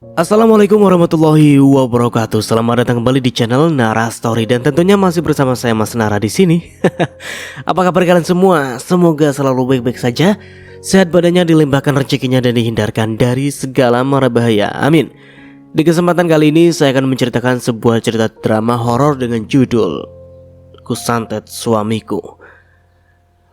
Assalamualaikum warahmatullahi wabarakatuh. Selamat datang kembali di channel Nara Story dan tentunya masih bersama saya Mas Nara di sini. Apa kabar kalian semua? Semoga selalu baik-baik saja, sehat badannya, dilimpahkan rezekinya dan dihindarkan dari segala mara bahaya. Amin. Di kesempatan kali ini saya akan menceritakan sebuah cerita drama horor dengan judul Kusantet Suamiku.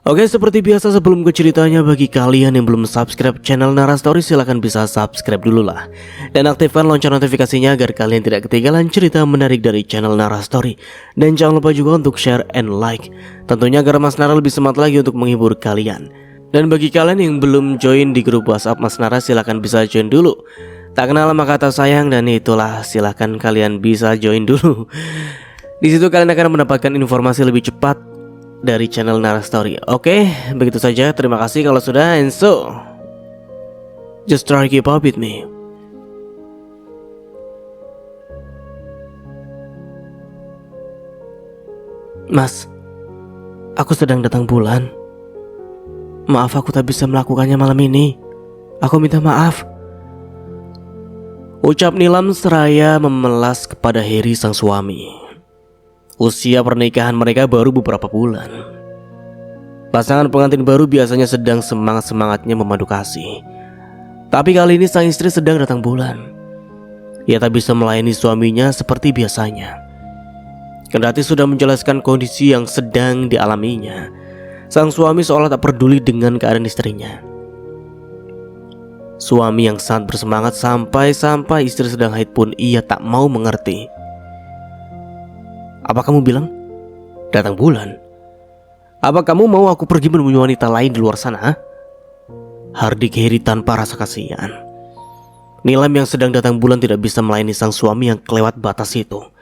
Oke, seperti biasa sebelum ke ceritanya, bagi kalian yang belum subscribe channel Nara Story, silahkan bisa subscribe dulu lah. Dan aktifkan lonceng notifikasinya agar kalian tidak ketinggalan cerita menarik dari channel Nara Story. Dan jangan lupa juga untuk share and like, tentunya agar Mas Nara lebih semangat lagi untuk menghibur kalian. Dan bagi kalian yang belum join di grup WhatsApp Mas Nara, silahkan bisa join dulu. Tak kenal sama kata sayang, dan itulah silahkan kalian bisa join dulu. Di situ kalian akan mendapatkan informasi lebih cepat dari channel Nara Story. Oke, begitu saja. Terima kasih kalau sudah. And so, just try to keep up with me. Mas, aku sedang datang bulan. Maaf aku tak bisa melakukannya malam ini. Aku minta maaf, ucap Nilam seraya memelas kepada Heri sang suami. Usia pernikahan mereka baru beberapa bulan. Pasangan pengantin baru biasanya sedang semangat-semangatnya memadu kasih. Tapi kali ini sang istri sedang datang bulan. Ia tak bisa melayani suaminya seperti biasanya. Kendati sudah menjelaskan kondisi yang sedang dialaminya, sang suami seolah tak peduli dengan keadaan istrinya. Suami yang sangat bersemangat sampai istri sedang haid pun ia tak mau mengerti. Apa kamu bilang? Datang bulan? Apa kamu mau aku pergi menemui wanita lain di luar sana? Hardik Heri tanpa rasa kasihan. Nilam yang sedang datang bulan tidak bisa melayani sang suami yang kelewat batas itu.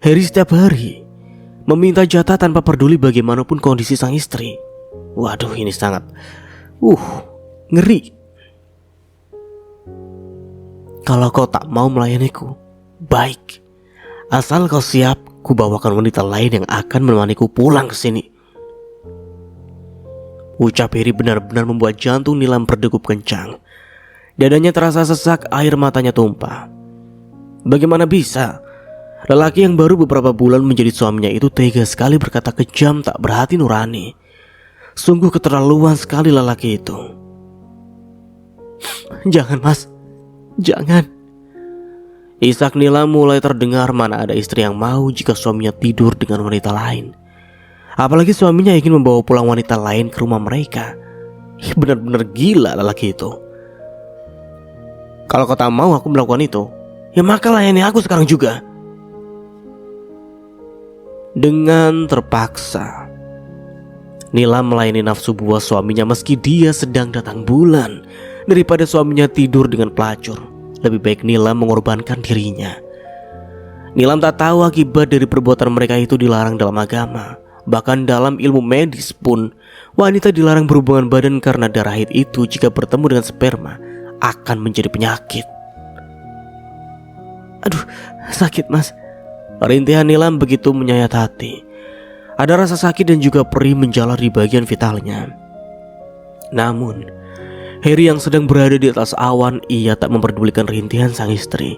Heri setiap hari meminta jatah tanpa peduli bagaimanapun kondisi sang istri. Waduh, ini sangat ngeri. Kalau kau tak mau melayaniku, baik. Asal kau siap, ku bawakan wanita lain yang akan menemaniku pulang ke sini. Ucap Heri benar-benar membuat jantung Nilam berdegup kencang. Dadanya terasa sesak, air matanya tumpah. Bagaimana bisa lelaki yang baru beberapa bulan menjadi suaminya itu tega sekali berkata kejam, tak berhati nurani. Sungguh keterlaluan sekali lelaki itu. Jangan mas, jangan. Isak Nilam mulai terdengar, mana ada istri yang mau jika suaminya tidur dengan wanita lain. Apalagi suaminya ingin membawa pulang wanita lain ke rumah mereka. Benar-benar gila lelaki itu. Kalau kau tak mau aku melakukan itu, ya maka layani aku sekarang juga. Dengan terpaksa, Nilam melayani nafsu buah suaminya meski dia sedang datang bulan. Daripada suaminya tidur dengan pelacur, lebih baik Nilam mengorbankan dirinya. Nilam tak tahu akibat dari perbuatan mereka itu dilarang dalam agama. Bahkan dalam ilmu medis pun, wanita dilarang berhubungan badan karena darah haid itu jika bertemu dengan sperma akan menjadi penyakit. Aduh, sakit mas. Rintihan Nilam begitu menyayat hati. Ada rasa sakit dan juga perih menjalar di bagian vitalnya. Namun Heri yang sedang berada di atas awan, ia tak memperdulikan rintihan sang istri.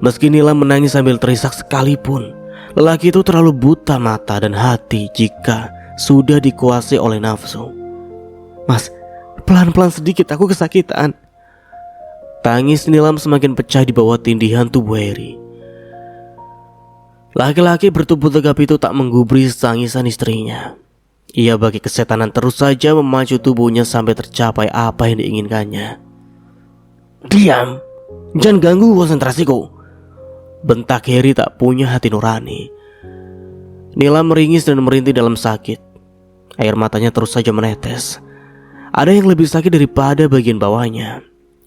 Meski Nilam menangis sambil terisak sekalipun, lelaki itu terlalu buta mata dan hati jika sudah dikuasai oleh nafsu. Mas, pelan-pelan sedikit, aku kesakitan. Tangis Nilam semakin pecah di bawah tindihan tubuh Heri. Laki-laki bertubuh tegap itu tak menggubris tangisan istrinya. Ia bagi kesetanan terus saja memacu tubuhnya sampai tercapai apa yang diinginkannya. Diam, jangan ganggu konsentrasiku, bentak Heri tak punya hati nurani. Nilam meringis dan merintih dalam sakit. Air matanya terus saja menetes. Ada yang lebih sakit daripada bagian bawahnya,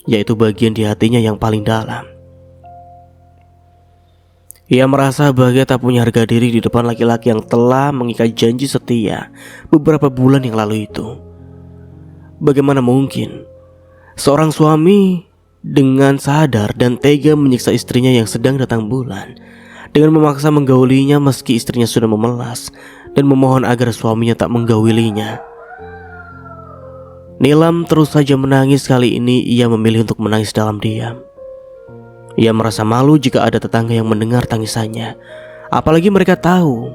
yaitu bagian di hatinya yang paling dalam. Ia merasa bahagia tak punya harga diri di depan laki-laki yang telah mengikat janji setia beberapa bulan yang lalu itu. Bagaimana mungkin seorang suami dengan sadar dan tega menyiksa istrinya yang sedang datang bulan dengan memaksa menggaulinya meski istrinya sudah memelas dan memohon agar suaminya tak menggaulinya. Nilam terus saja menangis. Kali ini ia memilih untuk menangis dalam diam. Ia merasa malu jika ada tetangga yang mendengar tangisannya. Apalagi mereka tahu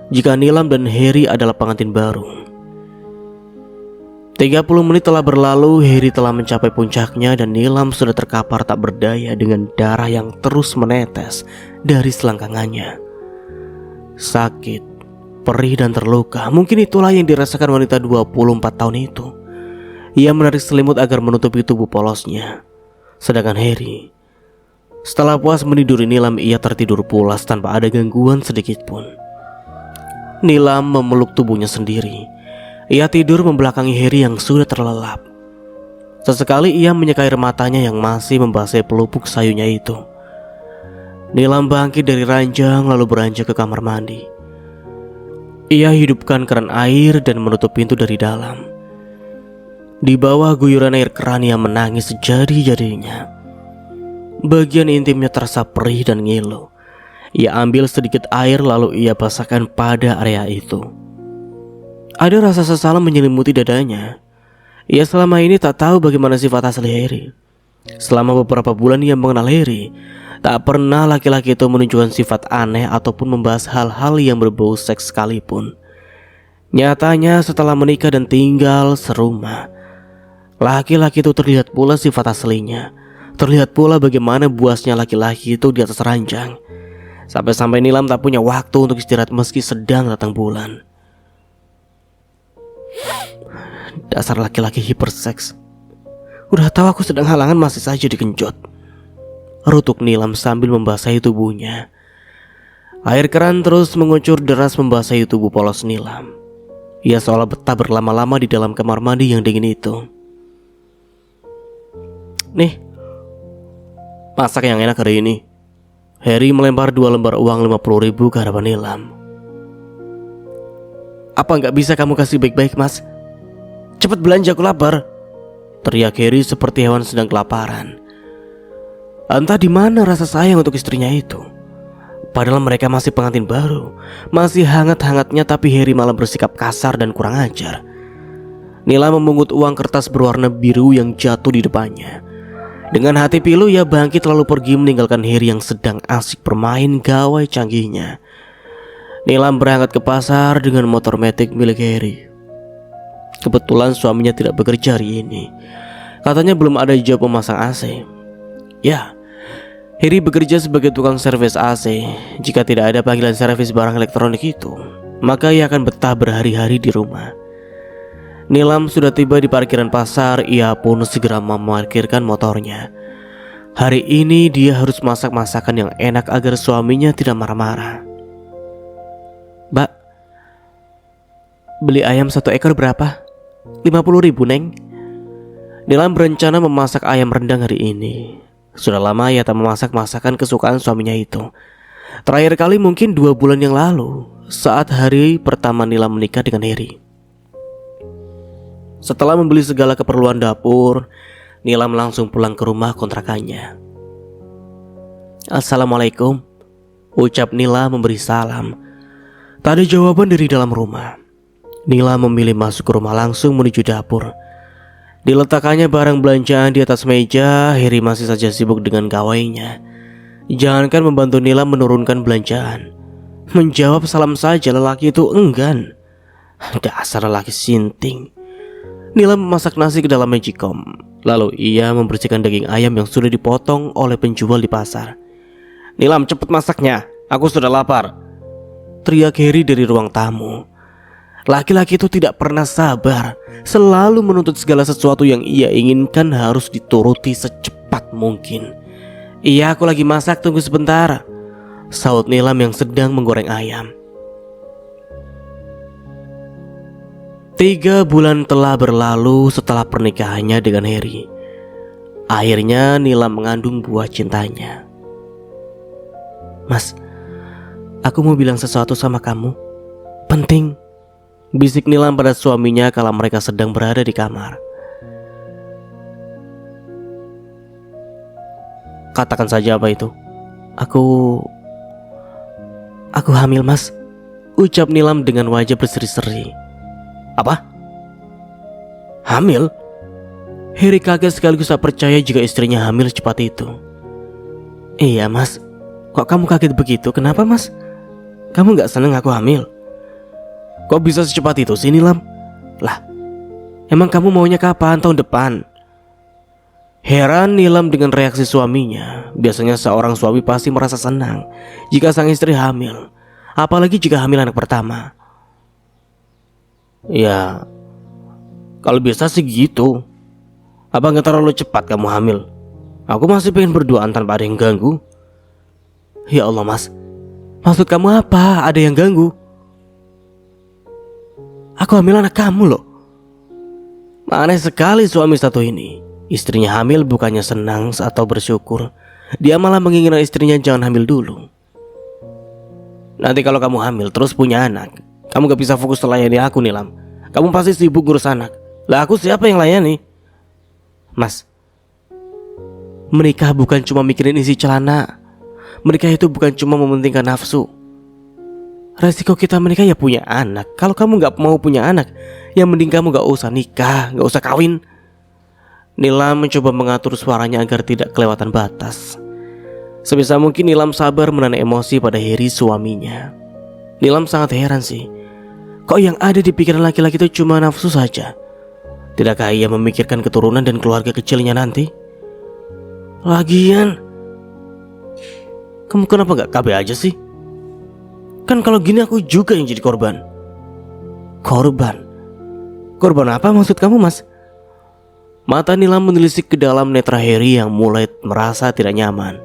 jika Nilam dan Harry adalah pengantin baru. 30 menit telah berlalu, Harry telah mencapai puncaknya dan Nilam sudah terkapar tak berdaya dengan darah yang terus menetes dari selangkangannya. Sakit, perih dan terluka, mungkin itulah yang dirasakan wanita 24 tahun itu. Ia menarik selimut agar menutupi tubuh polosnya. Sedangkan Harry, setelah puas meniduri Nilam, ia tertidur pulas tanpa ada gangguan sedikit pun. Nilam memeluk tubuhnya sendiri. Ia tidur membelakangi Harry yang sudah terlelap. Sesekali ia menyeka air matanya yang masih membasahi pelupuk sayunya itu. Nilam bangkit dari ranjang lalu beranjak ke kamar mandi. Ia hidupkan keran air dan menutup pintu dari dalam. Di bawah guyuran air keran ia menangis sejadi-jadinya. Bagian intimnya terasa perih dan ngilu. Ia ambil sedikit air lalu ia basahkan pada area itu. Ada rasa sesalam menyelimuti dadanya. Ia selama ini tak tahu bagaimana sifat asli Harry. Selama beberapa bulan ia mengenal Harry, tak pernah laki-laki itu menunjukkan sifat aneh ataupun membahas hal-hal yang berbau seks sekalipun. Nyatanya setelah menikah dan tinggal serumah, laki-laki itu terlihat pula sifat aslinya. Terlihat pula bagaimana buasnya laki-laki itu di atas ranjang. Sampai-sampai Nilam tak punya waktu untuk istirahat meski sedang datang bulan. Dasar laki-laki hiperseks. Udah tahu aku sedang halangan masih saja digenjot. Rutuk Nilam sambil membasahi tubuhnya. Air keran terus mengucur deras membasahi tubuh polos Nilam. Ia seolah betah berlama-lama di dalam kamar mandi yang dingin itu. Nih, masak yang enak hari ini. Harry melempar 2 lembar uang 50.000 ke hadapan Nilam. Apa nggak bisa kamu kasih baik-baik, Mas? Cepat belanja, aku lapar. Teriak Harry seperti hewan sedang kelaparan. Entah di mana rasa sayang untuk istrinya itu. Padahal mereka masih pengantin baru, masih hangat-hangatnya, tapi Harry malah bersikap kasar dan kurang ajar. Nilam memungut uang kertas berwarna biru yang jatuh di depannya. Dengan hati pilu ia bangkit lalu pergi meninggalkan Harry yang sedang asik bermain gawai canggihnya. Nilam berangkat ke pasar dengan motor metik milik Harry. Kebetulan suaminya tidak bekerja hari ini. Katanya belum ada job memasang AC. Ya, Harry bekerja sebagai tukang servis AC. Jika tidak ada panggilan servis barang elektronik itu, maka ia akan betah berhari-hari di rumah. Nilam sudah tiba di parkiran pasar. Ia pun segera memarkirkan motornya. Hari ini dia harus masak masakan yang enak agar suaminya tidak marah-marah. Mbak, beli ayam 1 ekor berapa? 50.000, Neng. Nilam berencana memasak ayam rendang hari ini. Sudah lama ia tak memasak masakan kesukaan suaminya itu. Terakhir kali mungkin 2 bulan yang lalu, saat hari pertama Nilam menikah dengan Harry. Setelah membeli segala keperluan dapur, Nilam langsung pulang ke rumah kontrakannya. Assalamualaikum, ucap Nila memberi salam. Tak ada jawaban dari dalam rumah. Nila memilih masuk ke rumah langsung menuju dapur. Diletakkannya barang belanjaan di atas meja, Harry masih saja sibuk dengan gawainya. Jangankan membantu Nila menurunkan belanjaan, menjawab salam saja lelaki itu enggan. Dasar lelaki sinting. Nila memasak nasi ke dalam magicom. Lalu ia membersihkan daging ayam yang sudah dipotong oleh penjual di pasar. Nilam, cepat masaknya, aku sudah lapar, teriak Harry dari ruang tamu. Laki-laki itu tidak pernah sabar, selalu menuntut segala sesuatu yang ia inginkan harus dituruti secepat mungkin. Iya, aku lagi masak, tunggu sebentar, saut Nilam yang sedang menggoreng ayam. 3 bulan telah berlalu setelah pernikahannya dengan Harry. Akhirnya Nilam mengandung buah cintanya. Mas, aku mau bilang sesuatu sama kamu. Penting, bisik Nilam pada suaminya kala mereka sedang berada di kamar. Katakan saja apa itu. Aku hamil, Mas, ucap Nilam dengan wajah berseri-seri. Apa? Hamil? Harry kaget sekaligus tak percaya jika istrinya hamil secepat itu. Iya mas, kok kamu kaget begitu? Kenapa mas? Kamu gak seneng aku hamil? Kok bisa secepat itu sih Nilam? Lah, emang kamu maunya kapan? Tahun depan? Heran Nilam dengan reaksi suaminya. Biasanya seorang suami pasti merasa senang jika sang istri hamil, apalagi jika hamil anak pertama. Ya, kalau biasa sih gitu. Apa gak terlalu cepat kamu hamil? Aku masih pengen berduaan tanpa ada yang ganggu. Ya Allah mas, maksud kamu apa? Ada yang ganggu? Aku hamil anak kamu loh. Aneh sekali suami satu ini. Istrinya hamil bukannya senang atau bersyukur, dia malah menginginkan istrinya jangan hamil dulu. Nanti kalau kamu hamil terus punya anak, kamu gak bisa fokus melayani aku Nilam. Kamu pasti sibuk ngurus anak. Lah aku siapa yang layani? Mas, menikah bukan cuma mikirin isi celana. Menikah itu bukan cuma mementingkan nafsu. Resiko kita menikah ya punya anak. Kalau kamu gak mau punya anak, ya mending kamu gak usah nikah, gak usah kawin. Nilam mencoba mengatur suaranya agar tidak kelewatan batas. Sebisa mungkin Nilam sabar menahan emosi pada Heri suaminya. Nilam sangat heran sih, kok yang ada di pikiran laki-laki itu cuma nafsu saja? Tidakkah ia memikirkan keturunan dan keluarga kecilnya nanti? Lagian, kamu kenapa gak KB aja sih? Kan kalau gini aku juga yang jadi korban. Korban? Korban apa maksud kamu mas? Mata Nilam menelisik ke dalam netra Heri yang mulai merasa tidak nyaman.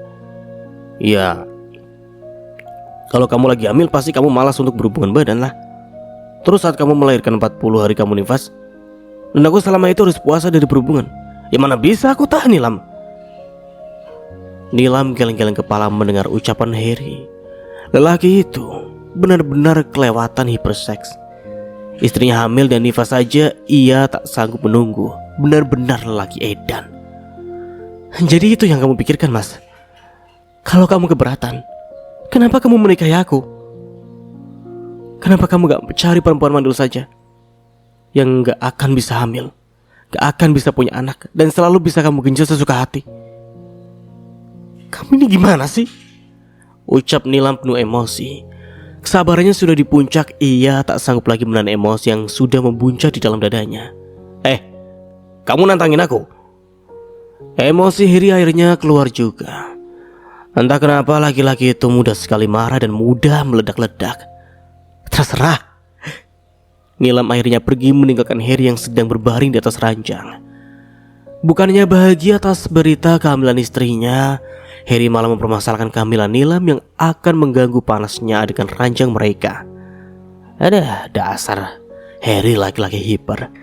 Ya, kalau kamu lagi hamil pasti kamu malas untuk berhubungan badan lah. Terus saat kamu melahirkan 40 hari kamu nifas, dan aku selama itu harus puasa dari berhubungan. Ya mana bisa aku tahan Nilam. Nilam geleng-geleng kepala mendengar ucapan Heri. Lelaki itu benar-benar kelewatan hiperseks. Istrinya hamil dan nifas saja ia tak sanggup menunggu. Benar-benar lelaki edan. Jadi itu yang kamu pikirkan mas? Kalau kamu keberatan, kenapa kamu menikahi aku? Kenapa kamu gak cari perempuan mandul saja, yang gak akan bisa hamil, gak akan bisa punya anak, dan selalu bisa kamu genjot sesuka hati? Kamu ini gimana sih? Ucap Nilam penuh emosi. Kesabarannya sudah di puncak. Ia tak sanggup lagi menahan emosi yang sudah membuncah di dalam dadanya. Kamu nantangin aku? Emosi Heri akhirnya keluar juga. Entah kenapa laki-laki itu mudah sekali marah dan mudah meledak-ledak. Terserah. Nilam akhirnya pergi meninggalkan Heri yang sedang berbaring di atas ranjang. Bukannya bahagia atas berita kehamilan istrinya, Heri malah mempermasalahkan kehamilan Nilam yang akan mengganggu panasnya adegan ranjang mereka. Ada dasar Heri laki-laki hiper.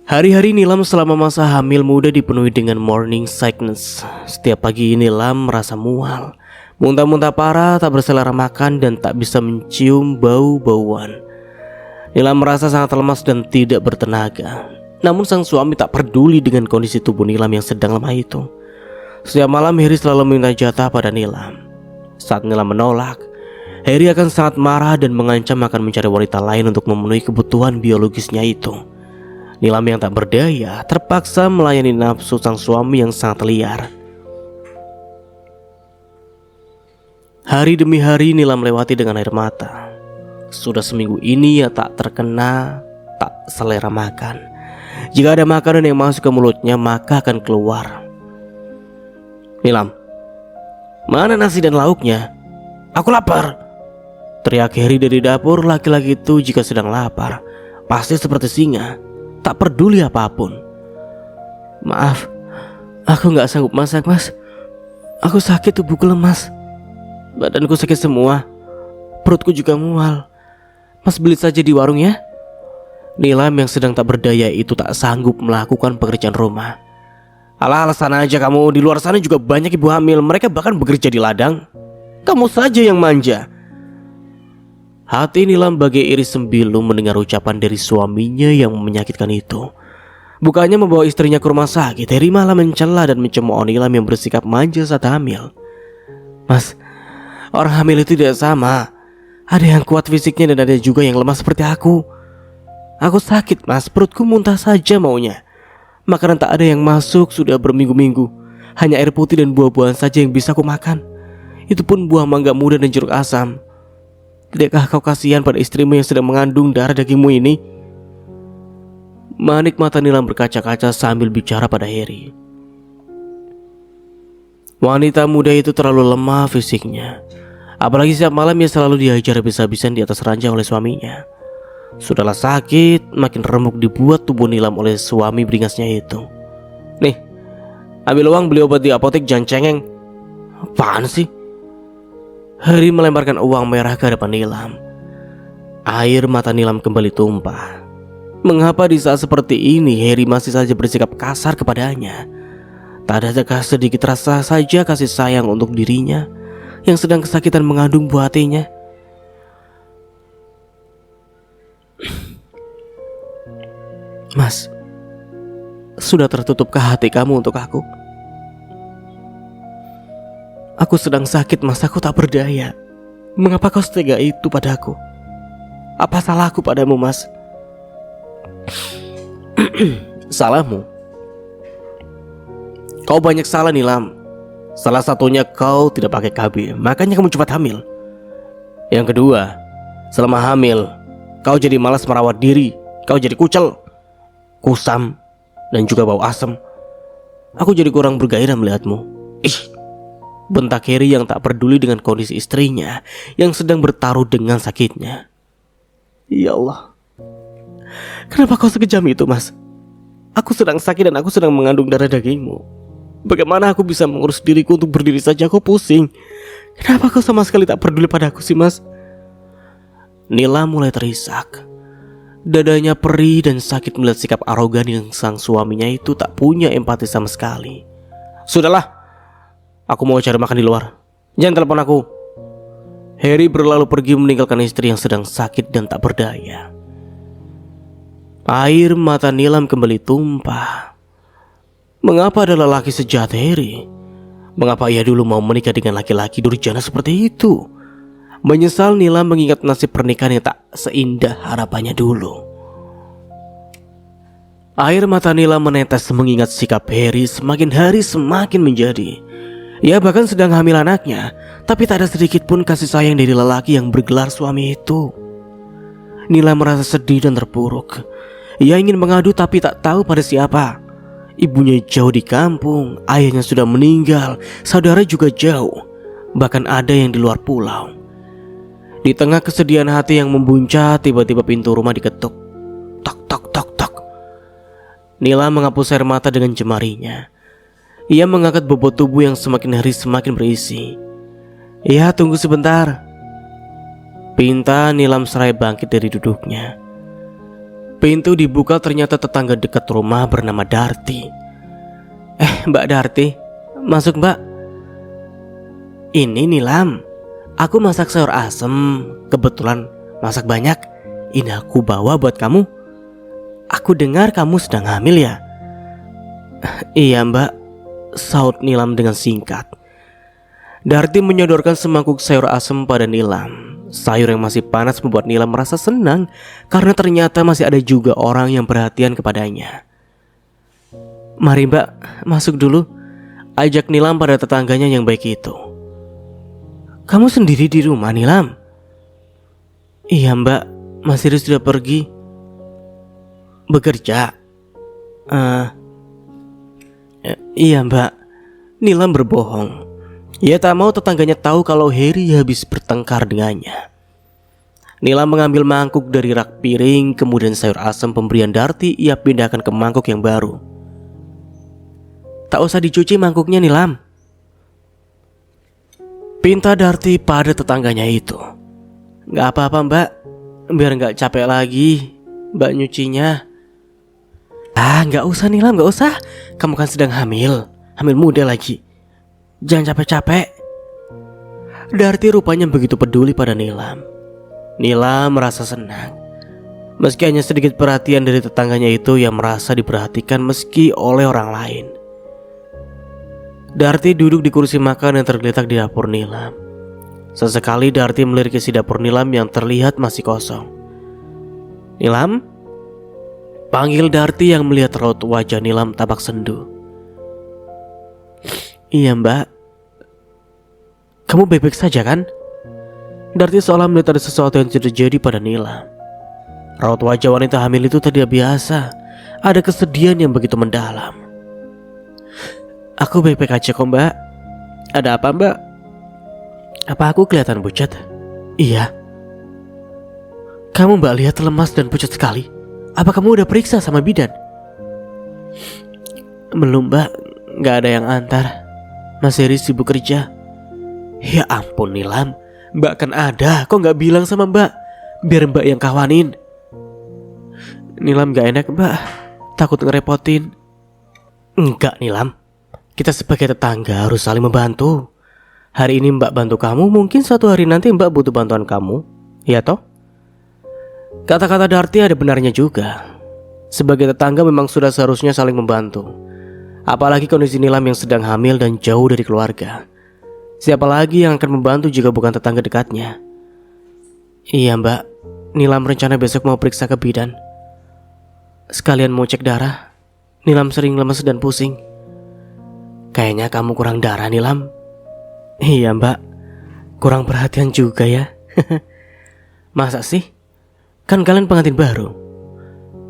Hari-hari Nilam selama masa hamil muda dipenuhi dengan morning sickness. Setiap pagi Nilam merasa mual, muntah-muntah parah, tak berselera makan, dan tak bisa mencium bau-bauan. Nilam merasa sangat lemas dan tidak bertenaga. Namun sang suami tak peduli dengan kondisi tubuh Nilam yang sedang lemah itu. Setiap malam Heri selalu meminta jatah pada Nilam. Saat Nilam menolak, Heri akan sangat marah dan mengancam akan mencari wanita lain untuk memenuhi kebutuhan biologisnya itu. Nilam yang tak berdaya terpaksa melayani nafsu sang suami yang sangat liar. Hari demi hari Nilam lewati dengan air mata. Sudah seminggu ini ia tak terkena, tak selera makan. Jika ada makanan yang masuk ke mulutnya maka akan keluar. Nilam, mana nasi dan lauknya? Aku lapar. Teriak Heri dari dapur. Laki-laki itu jika sedang lapar pasti seperti singa, tak peduli apapun. Maaf, aku gak sanggup masak mas. Aku sakit, tubuhku lemas, badanku sakit semua, perutku juga mual. Mas beli saja di warung ya. Nilam yang sedang tak berdaya itu tak sanggup melakukan pekerjaan rumah. Alah, alasan aja kamu. Di luar sana juga banyak ibu hamil, mereka bahkan bekerja di ladang. Kamu saja yang manja. Hati Nilam bagai iris sembilu mendengar ucapan dari suaminya yang menyakitkan itu. Bukannya membawa istrinya ke rumah sakit, Heri malah mencela dan mencemooh Nilam yang bersikap manja saat hamil. Mas, orang hamil itu tidak sama. Ada yang kuat fisiknya dan ada juga yang lemah seperti aku. Aku sakit mas, perutku muntah saja maunya. Makanan tak ada yang masuk sudah berminggu-minggu. Hanya air putih dan buah-buahan saja yang bisa aku makan. Itu pun buah mangga muda dan jeruk asam. Tidakkah kau kasihan pada istrimu yang sedang mengandung darah dagingmu ini? Manik mata Nilam berkaca-kaca sambil bicara pada Harry. Wanita muda itu terlalu lemah fisiknya. Apalagi setiap malam ia selalu dihajar habis-habisan di atas ranjang oleh suaminya. Sudahlah sakit, makin remuk dibuat tubuh Nilam oleh suami beringasnya itu. Nih, ambil uang beli obat di apotek, jangan cengeng. Apaan sih? Harry melemparkan uang merah ke hadapan Nilam. Air mata Nilam kembali tumpah. Mengapa di saat seperti ini Harry masih saja bersikap kasar kepadanya? Tak adakah sedikit rasa saja kasih sayang untuk dirinya yang sedang kesakitan mengandung buah hatinya? Mas, sudah tertutupkah hati kamu untuk aku? Aku sedang sakit, Mas, aku tak berdaya. Mengapa kau setega itu padaku? Apa salahku padamu, Mas? Salahmu? Kau banyak salah, Nilam. Salah satunya kau tidak pakai KB, makanya kamu cepat hamil. Yang kedua, selama hamil kau jadi malas merawat diri. Kau jadi kucel, kusam, dan juga bau asam. Aku jadi kurang bergairah melihatmu. Ih, bentak Harry yang tak peduli dengan kondisi istrinya yang sedang bertaruh dengan sakitnya. Ya Allah, kenapa kau sekejam itu, Mas? Aku sedang sakit dan aku sedang mengandung darah dagingmu. Bagaimana aku bisa mengurus diriku untuk berdiri saja? Aku pusing. Kenapa kau sama sekali tak peduli padaku sih, Mas? Nilam mulai terisak. Dadanya perih dan sakit melihat sikap arogan yang sang suaminya itu tak punya empati sama sekali. Sudahlah, aku mau cari makan di luar. Jangan telepon aku. Harry berlalu pergi meninggalkan istri yang sedang sakit dan tak berdaya. Air mata Nilam kembali tumpah. Mengapa ada lelaki sejahat Harry? Mengapa ia dulu mau menikah dengan laki-laki durjana seperti itu? Menyesal Nilam mengingat nasib pernikahan yang tak seindah harapannya dulu. Air mata Nilam menetes mengingat sikap Harry semakin hari semakin menjadi. Ia bahkan sedang hamil anaknya, tapi tak ada sedikit pun kasih sayang dari lelaki yang bergelar suami itu. Nilam merasa sedih dan terpuruk. Ia ingin mengadu tapi tak tahu pada siapa. Ibunya jauh di kampung, ayahnya sudah meninggal, saudara juga jauh, bahkan ada yang di luar pulau. Di tengah kesedihan hati yang membuncah, tiba-tiba pintu rumah diketuk. Tok tok tok tok. Nila menghapus air mata dengan jemarinya. Ia mengangkat bobot tubuh yang semakin hari semakin berisi. Ya, tunggu sebentar. Pinta Nilam serai bangkit dari duduknya. Pintu dibuka, ternyata tetangga dekat rumah bernama Darty. Mbak Darty, masuk Mbak. Ini Nilam, aku masak sayur asem. Kebetulan masak banyak. Ini aku bawa buat kamu. Aku dengar kamu sedang hamil ya? Iya Mbak, saut Nilam dengan singkat. Darty menyodorkan semangkuk sayur asem pada Nilam. Sayur yang masih panas membuat Nilam merasa senang karena ternyata masih ada juga orang yang perhatian kepadanya. Mari Mbak, masuk dulu, ajak Nilam pada tetangganya yang baik itu. Kamu sendiri di rumah, Nilam? Iya Mbak, Mas Iri sudah pergi. Bekerja? Iya Mbak. Nilam berbohong. Ia tak mau tetangganya tahu kalau Harry habis bertengkar dengannya. Nilam mengambil mangkuk dari rak piring, kemudian sayur asam pemberian Darty ia pindahkan ke mangkuk yang baru. Tak usah dicuci mangkuknya Nilam, pinta Darty pada tetangganya itu. Gak apa-apa Mbak, biar gak capek lagi Mbak nyucinya. Gak usah Nilam, gak usah. Kamu kan sedang hamil muda lagi. Jangan capek-capek. Darty rupanya begitu peduli pada Nilam. Nilam merasa senang. Meski hanya sedikit perhatian dari tetangganya itu, yang merasa diperhatikan meski oleh orang lain. Darty duduk di kursi makan yang tergeletak di dapur Nilam. Sesekali Darty melirik isi dapur Nilam yang terlihat masih kosong. Nilam? Panggil Darty yang melihat raut wajah Nilam tampak sendu. Iya mbak. Kamu baik-baik saja kan? Darti seolah melihat ada sesuatu yang terjadi pada Nilam. Raut wajah wanita hamil itu tidak biasa. Ada kesedihan yang begitu mendalam. Aku baik-baik aja kok mbak. Ada apa mbak? Apa aku kelihatan pucat? Iya. Kamu mbak lihat lemas dan pucat sekali. Apa kamu udah periksa sama bidan? Belum mbak. Gak ada yang antar. Mas Heri sibuk kerja. Ya ampun Nilam. Mbak kan ada. Kok gak bilang sama mbak? Biar mbak yang kawanin. Nilam gak enak mbak. Takut ngerepotin. Enggak Nilam. Kita sebagai tetangga harus saling membantu. Hari ini mbak bantu kamu. Mungkin suatu hari nanti mbak butuh bantuan kamu. Ya toh? Kata-kata Darti ada benarnya juga. Sebagai tetangga memang sudah seharusnya saling membantu. Apalagi kondisi Nilam yang sedang hamil dan jauh dari keluarga. Siapa lagi yang akan membantu jika bukan tetangga dekatnya? Iya mbak. Nilam rencana besok mau periksa ke bidan. Sekalian mau cek darah. Nilam sering lemas dan pusing. Kayaknya kamu kurang darah Nilam. Iya mbak. Kurang perhatian juga ya. Masa sih? Kan kalian pengantin baru.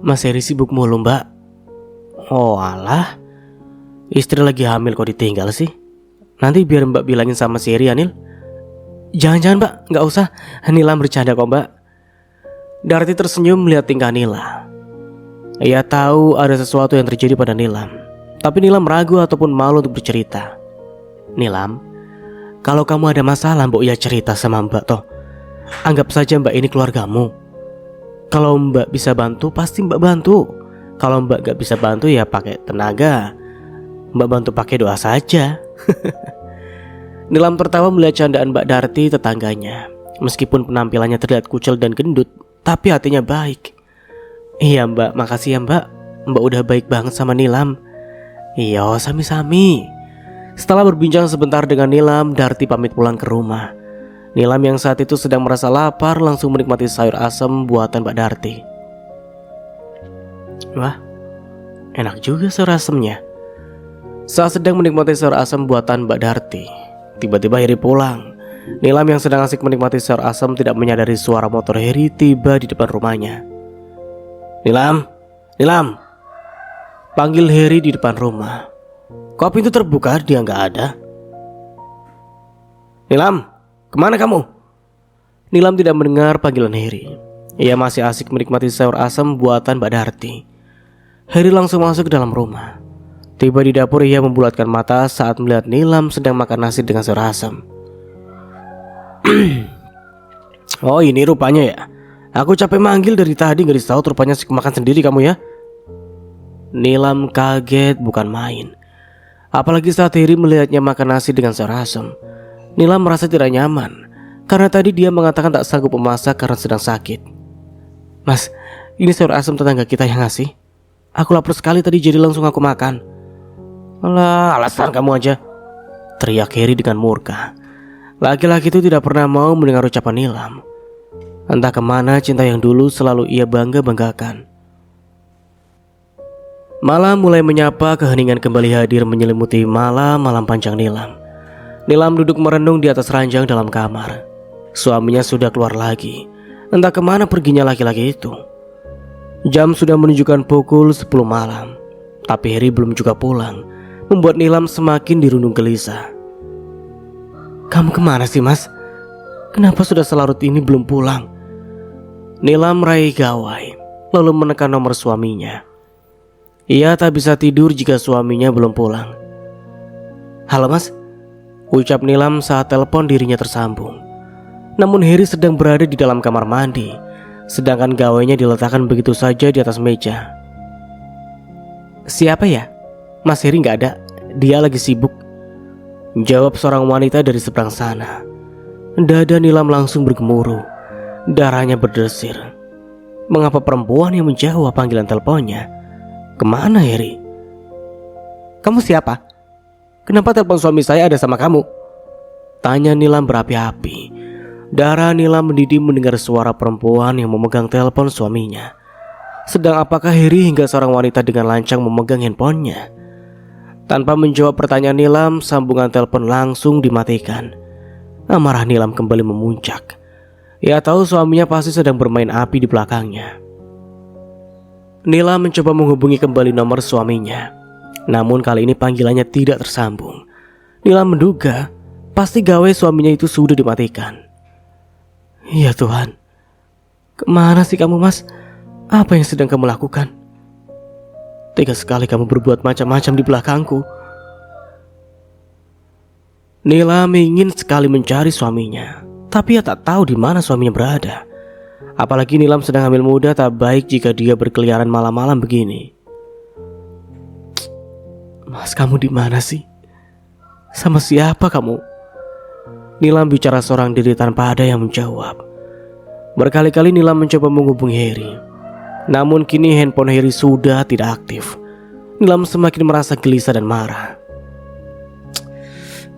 Mas Heri sibuk mulu mbak. Oh alah. Istri lagi hamil kok ditinggal sih. Nanti biar mbak bilangin sama si Heri ya Nil. Jangan-jangan mbak, gak usah. Nilam bercanda kok mbak. Darti tersenyum melihat tingkah Nila. Ia tahu ada sesuatu yang terjadi pada Nilam. Tapi Nilam ragu ataupun malu untuk bercerita. Nilam, kalau kamu ada masalah mbak ya cerita sama mbak toh. Anggap saja mbak ini keluargamu. Kalau mbak bisa bantu pasti mbak bantu. Kalau mbak gak bisa bantu ya pakai tenaga. Mbak bantu pakai doa saja. Nilam tertawa melihat candaan Mbak Darti tetangganya. Meskipun penampilannya terlihat kucel dan gendut, tapi hatinya baik. Iya mbak, makasih ya mbak. Mbak udah baik banget sama Nilam. Iya, sami-sami. Setelah berbincang sebentar dengan Nilam, Darti pamit pulang ke rumah. Nilam yang saat itu sedang merasa lapar langsung menikmati sayur asam buatan Mbak Darti. Wah, enak juga sayur asamnya. Saat sedang menikmati sayur asam buatan Mbak Darti, tiba-tiba Heri pulang. Nilam yang sedang asik menikmati sayur asam tidak menyadari suara motor Heri tiba di depan rumahnya. Nilam, Nilam, panggil Heri di depan rumah. Kok pintu terbuka dia nggak ada? Nilam, kemana kamu? Nilam tidak mendengar panggilan Heri. Ia masih asik menikmati sayur asam buatan Mbak Darti. Heri langsung masuk ke dalam rumah. Tiba di dapur ia membulatkan mata saat melihat Nilam sedang makan nasi dengan sayur asam. Oh ini rupanya ya. Aku capek manggil dari tadi gak disaut, rupanya makan sendiri kamu ya. Nilam kaget bukan main. Apalagi saat Heri melihatnya makan nasi dengan sayur asam. Nilam merasa tidak nyaman. Karena tadi dia mengatakan tak sanggup memasak karena sedang sakit. Mas, ini sayur asam tetangga kita yang ngasih. Aku lapar sekali tadi jadi langsung aku makan. Alah, alasan kamu aja, teriak Heri dengan murka. Laki-laki itu tidak pernah mau mendengar ucapan Nilam. Entah kemana cinta yang dulu selalu ia bangga-banggakan. Malam mulai menyapa, keheningan kembali hadir menyelimuti malam panjang Nilam. Nilam duduk merenung di atas ranjang dalam kamar. Suaminya sudah keluar lagi. Entah kemana perginya laki-laki itu. Jam sudah menunjukkan pukul 10 malam. Tapi Heri belum juga pulang, membuat Nilam semakin dirundung gelisah. Kamu kemana sih mas? Kenapa sudah selarut ini belum pulang? Nilam meraih gawai, lalu menekan nomor suaminya. Ia tak bisa tidur jika suaminya belum pulang. Halo mas, ucap Nilam saat telepon dirinya tersambung. Namun Heri sedang berada di dalam kamar mandi, sedangkan gawainya diletakkan begitu saja di atas meja. Siapa ya? Mas Heri gak ada, dia lagi sibuk, jawab seorang wanita dari seberang sana. Dada Nilam langsung bergemuruh, darahnya berdesir. Mengapa perempuan yang menjawab panggilan teleponnya? Kemana Heri? Kamu siapa? Kenapa telepon suami saya ada sama kamu? Tanya Nilam berapi-api. Darah Nilam mendidih mendengar suara perempuan yang memegang telepon suaminya. Sedang apakah Heri hingga seorang wanita dengan lancang memegang handphonenya? Tanpa menjawab pertanyaan Nilam, sambungan telepon langsung dimatikan. Amarah Nilam kembali memuncak. Ia tahu suaminya pasti sedang bermain api di belakangnya. Nilam mencoba menghubungi kembali nomor suaminya. Namun kali ini panggilannya tidak tersambung. Nilam menduga pasti gawai suaminya itu sudah dimatikan. Ya Tuhan, kemana sih kamu Mas? Apa yang sedang kamu lakukan? Tega sekali kamu berbuat macam-macam di belakangku. Nilam ingin sekali mencari suaminya, tapi ia tak tahu di mana suaminya berada. Apalagi Nilam sedang hamil muda, tak baik jika dia berkeliaran malam-malam begini. Mas, kamu di mana sih? Sama siapa kamu? Nilam bicara seorang diri tanpa ada yang menjawab. Berkali-kali Nilam mencoba menghubungi Heri, namun kini handphone Heri sudah tidak aktif. Nilam semakin merasa gelisah dan marah.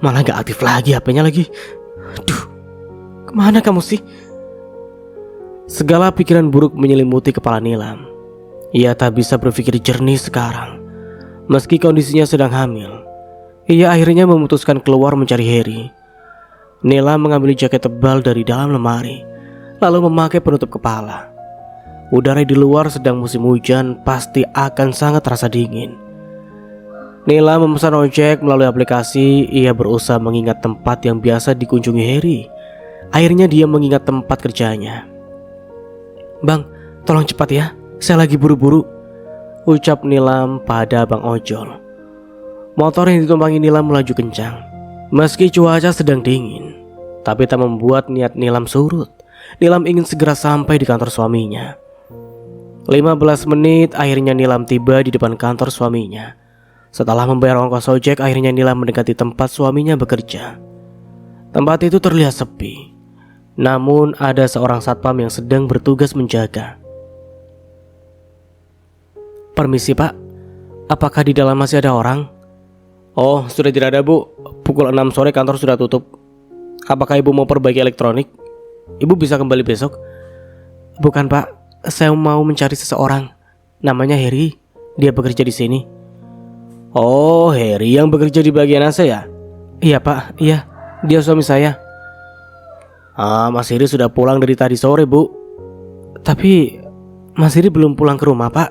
Malah gak aktif lagi HP-nya lagi. Aduh, kemana kamu sih? Segala pikiran buruk menyelimuti kepala Nilam. Ia tak bisa berpikir jernih sekarang. Meski kondisinya sedang hamil, ia akhirnya memutuskan keluar mencari Heri. Nilam mengambil jaket tebal dari dalam lemari, lalu memakai penutup kepala. Udara di luar sedang musim hujan, pasti akan sangat terasa dingin. Nilam memesan ojek melalui aplikasi. Ia berusaha mengingat tempat yang biasa dikunjungi Heri. Akhirnya dia mengingat tempat kerjanya. Bang, tolong cepat ya, saya lagi buru-buru, ucap Nilam pada Bang Ojol. Motor yang ditumpangi Nilam melaju kencang. Meski cuaca sedang dingin, tapi tak membuat niat Nilam surut. Nilam ingin segera sampai di kantor suaminya. 15 menit akhirnya Nilam tiba di depan kantor suaminya. Setelah membayar ongkos ojek, akhirnya Nilam mendekati tempat suaminya bekerja. Tempat itu terlihat sepi, namun ada seorang satpam yang sedang bertugas menjaga. Permisi Pak, apakah di dalam masih ada orang? Oh, sudah tidak ada Bu, pukul 6 sore kantor sudah tutup. Apakah Ibu mau perbaiki elektronik? Ibu bisa kembali besok. Bukan Pak, saya mau mencari seseorang. Namanya Heri, dia bekerja di sini. Oh, Heri yang bekerja di bagian AC ya? Iya Pak, iya, dia suami saya. Mas Heri sudah pulang dari tadi sore Bu. Tapi Mas Heri belum pulang ke rumah Pak.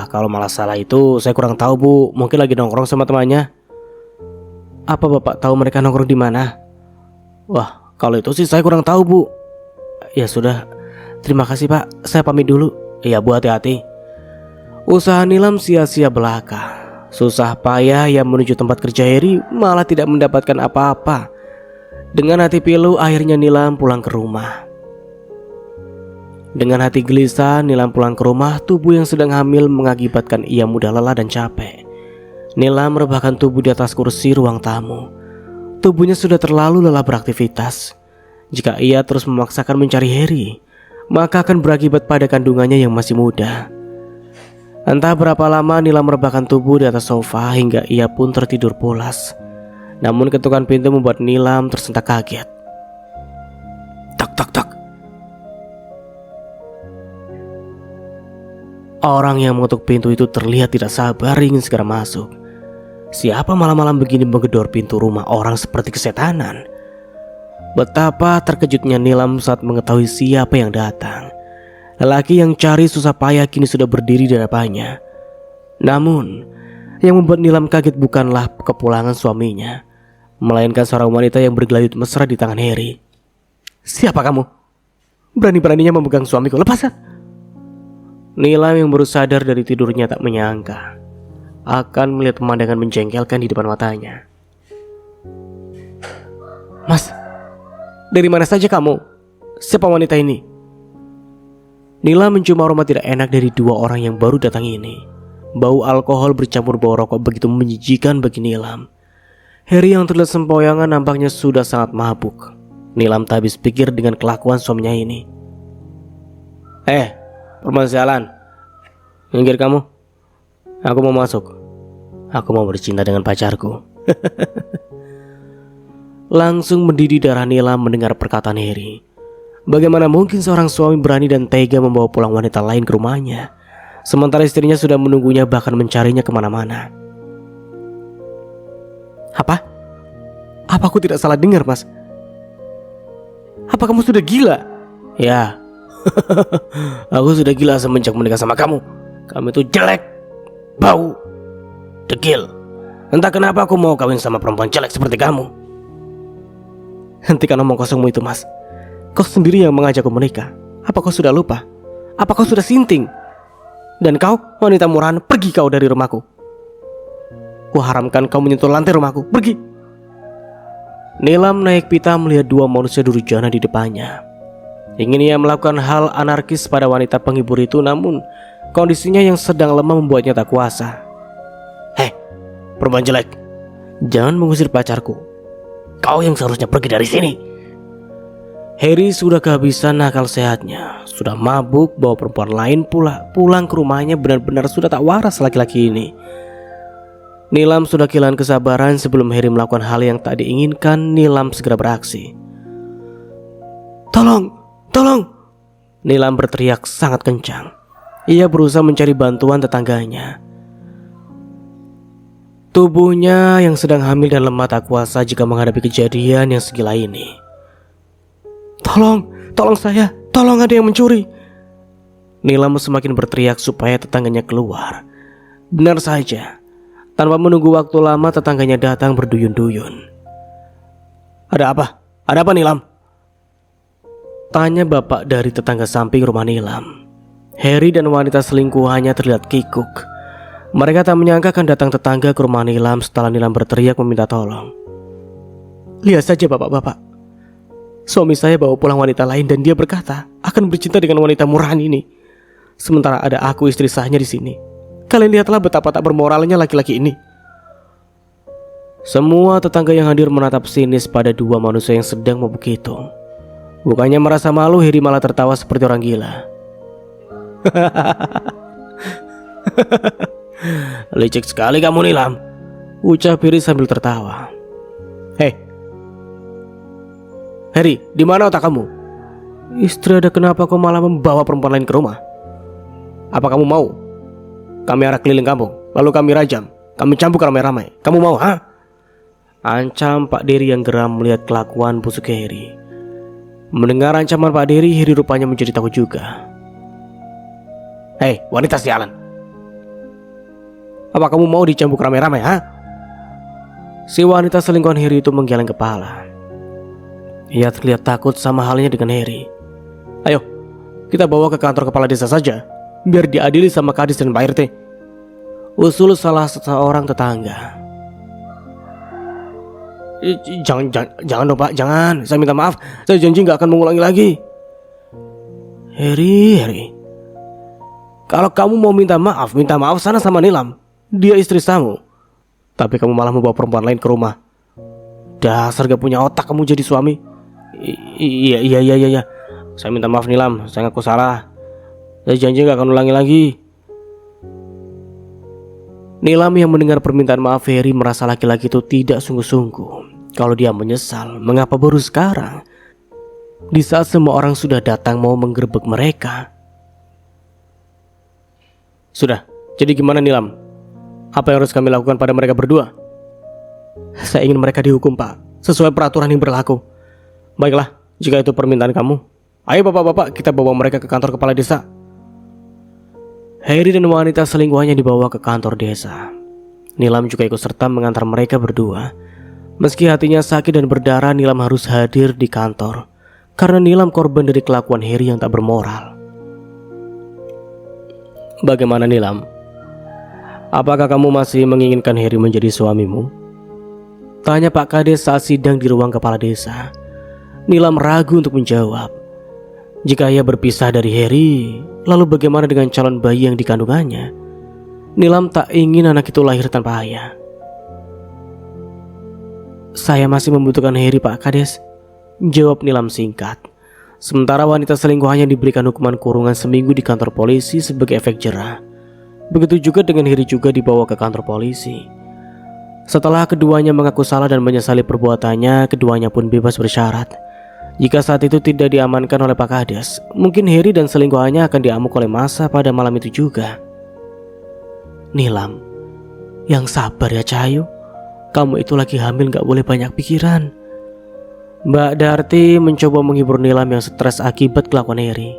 Kalau malah salah itu saya kurang tahu Bu, mungkin lagi nongkrong sama temannya. Apa Bapak tahu mereka nongkrong di mana? Wah, kalau itu sih saya kurang tahu Bu. Ya sudah, terima kasih Pak, saya pamit dulu. Iya Bu, hati-hati. Usaha Nilam sia-sia belaka. Susah payah ia menuju tempat kerja Heri, malah tidak mendapatkan apa-apa. Dengan hati pilu, akhirnya Nilam pulang ke rumah. Dengan hati gelisah, Nilam pulang ke rumah. Tubuh yang sedang hamil mengakibatkan ia mudah lelah dan capek. Nilam merebahkan tubuh di atas kursi ruang tamu. Tubuhnya sudah terlalu lelah beraktivitas. Jika ia terus memaksakan mencari Heri, maka akan berakibat pada kandungannya yang masih muda. Entah berapa lama Nilam merebahkan tubuh di atas sofa hingga ia pun tertidur pulas. Namun ketukan pintu membuat Nilam tersentak kaget. Tak tak tak. Orang yang mengetuk pintu itu terlihat tidak sabar ingin segera masuk. Siapa malam-malam begini menggedor pintu rumah orang seperti kesetanan? Betapa terkejutnya Nilam saat mengetahui siapa yang datang. Lelaki yang cari susah payah kini sudah berdiri di hadapannya. Namun, yang membuat Nilam kaget bukanlah kepulangan suaminya, melainkan seorang wanita yang bergelayut mesra di tangan Heri. Siapa kamu? Berani-beraninya memegang suamiku, lepaskan! Nilam yang baru sadar dari tidurnya tak menyangka akan melihat pemandangan menjengkelkan di depan matanya. Mas, dari mana saja kamu? Siapa wanita ini? Nilam mencium aroma tidak enak dari dua orang yang baru datang ini. Bau alkohol bercampur bau rokok begitu menjijikan bagi Nilam. Heri yang terlihat sempoyongan nampaknya sudah sangat mabuk. Nilam tak habis pikir dengan kelakuan suaminya ini. Perempuan sialan, minggir kamu. Aku mau masuk. Aku mau bercinta dengan pacarku. Langsung mendidih darah Nilam mendengar perkataan Heri. Bagaimana mungkin seorang suami berani dan tega membawa pulang wanita lain ke rumahnya, sementara istrinya sudah menunggunya bahkan mencarinya kemana-mana. Apa? Apa aku tidak salah dengar, Mas? Apa kamu sudah gila? Ya. Aku sudah gila semenjak menikah sama kamu. Kamu itu jelek, bau, degil. Entah kenapa aku mau kawin sama perempuan jelek seperti kamu. Hentikan omong kosongmu itu, Mas. Kau sendiri yang mengajakku menikah. Apa kau sudah lupa? Apa kau sudah sinting? Dan kau, wanita murahan, pergi kau dari rumahku. Kuharamkan kau menyentuh lantai rumahku. Pergi. Nilam naik pita melihat dua manusia durjana di depannya. Ingin ia melakukan hal anarkis pada wanita penghibur itu, namun kondisinya yang sedang lemah membuatnya tak kuasa. Hei, perempuan jelek, jangan mengusir pacarku. Kau yang seharusnya pergi dari sini. Harry sudah kehabisan akal sehatnya, sudah mabuk, bawa perempuan lain pula pulang ke rumahnya, benar-benar sudah tak waras laki-laki ini. Nilam sudah kehilangan kesabaran. Sebelum Harry melakukan hal yang tak diinginkan, Nilam segera beraksi. Tolong! Tolong! Nilam berteriak sangat kencang. Ia berusaha mencari bantuan tetangganya. Tubuhnya yang sedang hamil dan lemah tak kuasa jika menghadapi kejadian yang segila ini. Tolong! Tolong saya! Tolong, ada yang mencuri! Nilam semakin berteriak supaya tetangganya keluar. Benar saja, tanpa menunggu waktu lama tetangganya datang berduyun-duyun. Ada apa? Ada apa, Nilam? Tanya bapak dari tetangga samping rumah Nilam. Harry dan wanita selingkuhannya terlihat kikuk. Mereka tak menyangka akan datang tetangga ke rumah Nilam setelah Nilam berteriak meminta tolong. Lihat saja bapak-bapak, suami saya bawa pulang wanita lain dan dia berkata akan bercinta dengan wanita murahan ini. Sementara ada aku, istri sahnya, di sini. Kalian lihatlah betapa tak bermoralnya laki-laki ini. Semua tetangga yang hadir menatap sinis pada dua manusia yang sedang mabuk itu. Bukannya merasa malu, Harry malah tertawa seperti orang gila. Licik sekali kamu, Nilam, ucap Harry sambil tertawa. Hei, Harry, di mana otak kamu? Istri ada kenapa kau malah membawa perempuan lain ke rumah? Apa kamu mau kami arah keliling kampung, lalu kami rajam, kami campur ramai-ramai? Kamu mau, ha? Ancam Pak Dery yang geram melihat kelakuan busuk Harry. Mendengar ancaman Pak Dery, Harry rupanya menjadi takut juga. Hei, wanita sialan, apa kamu mau dicampur ramai-ramai, ha? Si wanita selingkuhan Harry itu menggeleng kepala. Ia terlihat takut sama halnya dengan Harry. Ayo, kita bawa ke kantor kepala desa saja, biar diadili sama Kades dan Pak RT, usul salah seorang tetangga. Jangan dong Pak, jangan. Saya minta maaf, saya janji gak akan mengulangi lagi. Harry, kalau kamu mau minta maaf sana sama Nilam. Dia istri kamu. Tapi kamu malah membawa perempuan lain ke rumah. Dasar gak punya otak kamu jadi suami. Iya. Saya minta maaf Nilam, saya ngaku salah. Saya janji gak akan ulangi lagi. Nilam yang mendengar permintaan maaf Harry merasa laki-laki itu tidak sungguh-sungguh. Kalau dia menyesal, mengapa baru sekarang? Di saat semua orang sudah datang mau menggerebek mereka. Sudah, jadi gimana Nilam? Apa yang harus kami lakukan pada mereka berdua? Saya ingin mereka dihukum Pak, sesuai peraturan yang berlaku. Baiklah, jika itu permintaan kamu. Ayo bapak-bapak, kita bawa mereka ke kantor kepala desa. Harry dan wanita selingkuhannya dibawa ke kantor desa. Nilam juga ikut serta mengantar mereka berdua. Meski hatinya sakit dan berdarah, Nilam harus hadir di kantor karena Nilam korban dari kelakuan Harry yang tak bermoral. Bagaimana Nilam? Apakah kamu masih menginginkan Harry menjadi suamimu? Tanya Pak Kades saat sidang di ruang kepala desa. Nilam ragu untuk menjawab. Jika ia berpisah dari Harry, lalu bagaimana dengan calon bayi yang dikandungannya? Nilam tak ingin anak itu lahir tanpa ayah. Saya masih membutuhkan Harry Pak Kades, jawab Nilam singkat. Sementara wanita selingkuhannya diberikan hukuman kurungan seminggu di kantor polisi sebagai efek jerah. Begitu juga dengan Harry, juga dibawa ke kantor polisi. Setelah keduanya mengaku salah dan menyesali perbuatannya, keduanya pun bebas bersyarat. Jika saat itu tidak diamankan oleh Pak Kades, mungkin Harry dan selingkuhannya akan diamuk oleh massa pada malam itu juga. Nilam, yang sabar ya Cahayu. Kamu itu lagi hamil, gak boleh banyak pikiran. Mbak Darti mencoba menghibur Nilam yang stres akibat kelakuan Heri.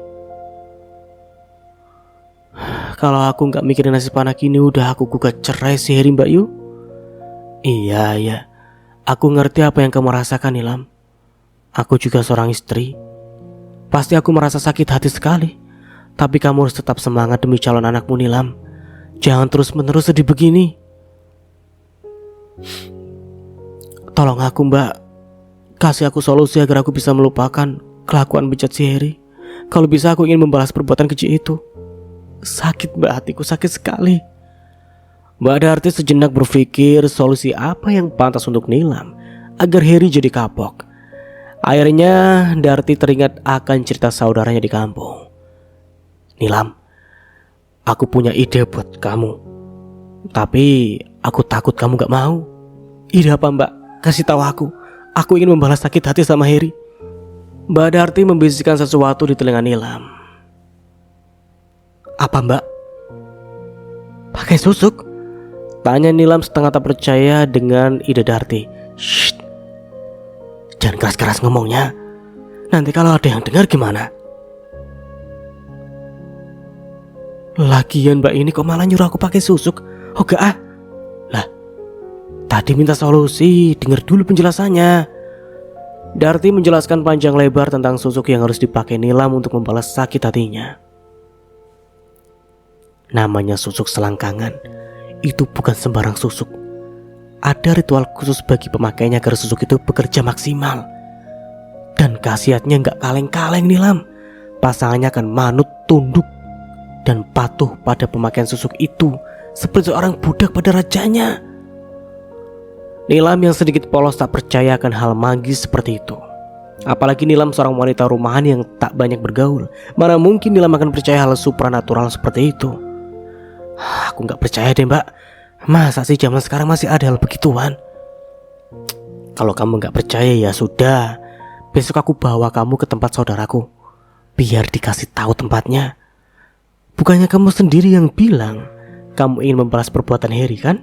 Kalau aku gak mikirin nasib anak ini, udah aku gugat cerai si Heri, Mbak Yu. Iya, aku ngerti apa yang kamu rasakan, Nilam. Aku juga seorang istri. Pasti aku merasa sakit hati sekali. Tapi kamu harus tetap semangat demi calon anakmu, Nilam. Jangan terus-menerus sedih begini. Tolong aku, Mbak. Kasih aku solusi agar aku bisa melupakan kelakuan bejat si Heri. Kalau bisa aku ingin membalas perbuatan keji itu. Sakit, Mbak, hatiku sakit sekali. Mbak Darti sejenak berpikir solusi apa yang pantas untuk Nilam agar Heri jadi kapok. Akhirnya Darti teringat akan cerita saudaranya di kampung. Nilam, aku punya ide buat kamu. Tapi aku takut kamu gak mau. Ide apa, Mbak? Kasih tahu aku. Aku ingin membalas sakit hati sama Heri. Mbak Darti membisikkan sesuatu di telinga Nilam. Apa, Mbak? Pakai susuk? Tanya Nilam setengah tak percaya dengan ide Darti. Shh, jangan keras-keras ngomongnya. Nanti kalau ada yang dengar gimana? Lagian Mbak ini kok malah nyuruh aku pakai susuk? Oh gak ah? Lah, tadi minta solusi, dengar dulu penjelasannya. Darti menjelaskan panjang lebar tentang susuk yang harus dipakai Nilam untuk membalas sakit hatinya. Namanya susuk selangkangan. Itu bukan sembarang susuk. Ada ritual khusus bagi pemakainya agar susuk itu bekerja maksimal. Dan khasiatnya gak kaleng-kaleng, Nilam. Pasangannya akan manut, tunduk, dan patuh pada pemakaian susuk itu seperti seorang budak pada rajanya. Nilam yang sedikit polos tak percaya akan hal magis seperti itu. Apalagi Nilam seorang wanita rumahan yang tak banyak bergaul. Mana mungkin Nilam akan percaya hal supranatural seperti itu. Aku gak percaya deh, Mbak. Masa sih zaman sekarang masih ada hal begituan? Kalau kamu gak percaya ya sudah. Besok aku bawa kamu ke tempat saudaraku, biar dikasih tahu tempatnya. Bukannya kamu sendiri yang bilang kamu ingin membalas perbuatan Heri, kan?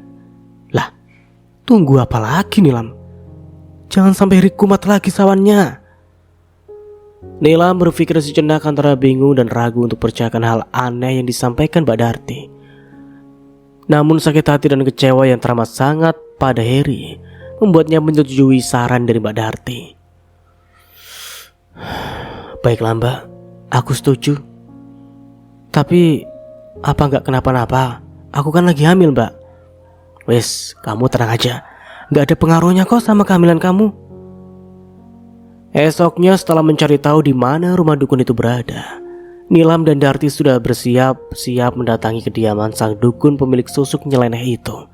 Lah, tunggu apa lagi, Nilam? Jangan sampai Heri kumat lagi sawannya. Nilam berpikir sejenak antara bingung dan ragu untuk percayakan hal aneh yang disampaikan Mbak Darti. Namun sakit hati dan kecewa yang teramat sangat pada Heri membuatnya menyetujui saran dari Mbak Darti. Baiklah, Mbak, aku setuju. Tapi apa gak kenapa-napa? Aku kan lagi hamil, Mbak. Wes, kamu tenang aja. Gak ada pengaruhnya kok sama kehamilan kamu. Esoknya setelah mencari tahu di mana rumah dukun itu berada, Nilam dan Darti sudah bersiap-siap mendatangi kediaman sang dukun pemilik susuk nyeleneh itu.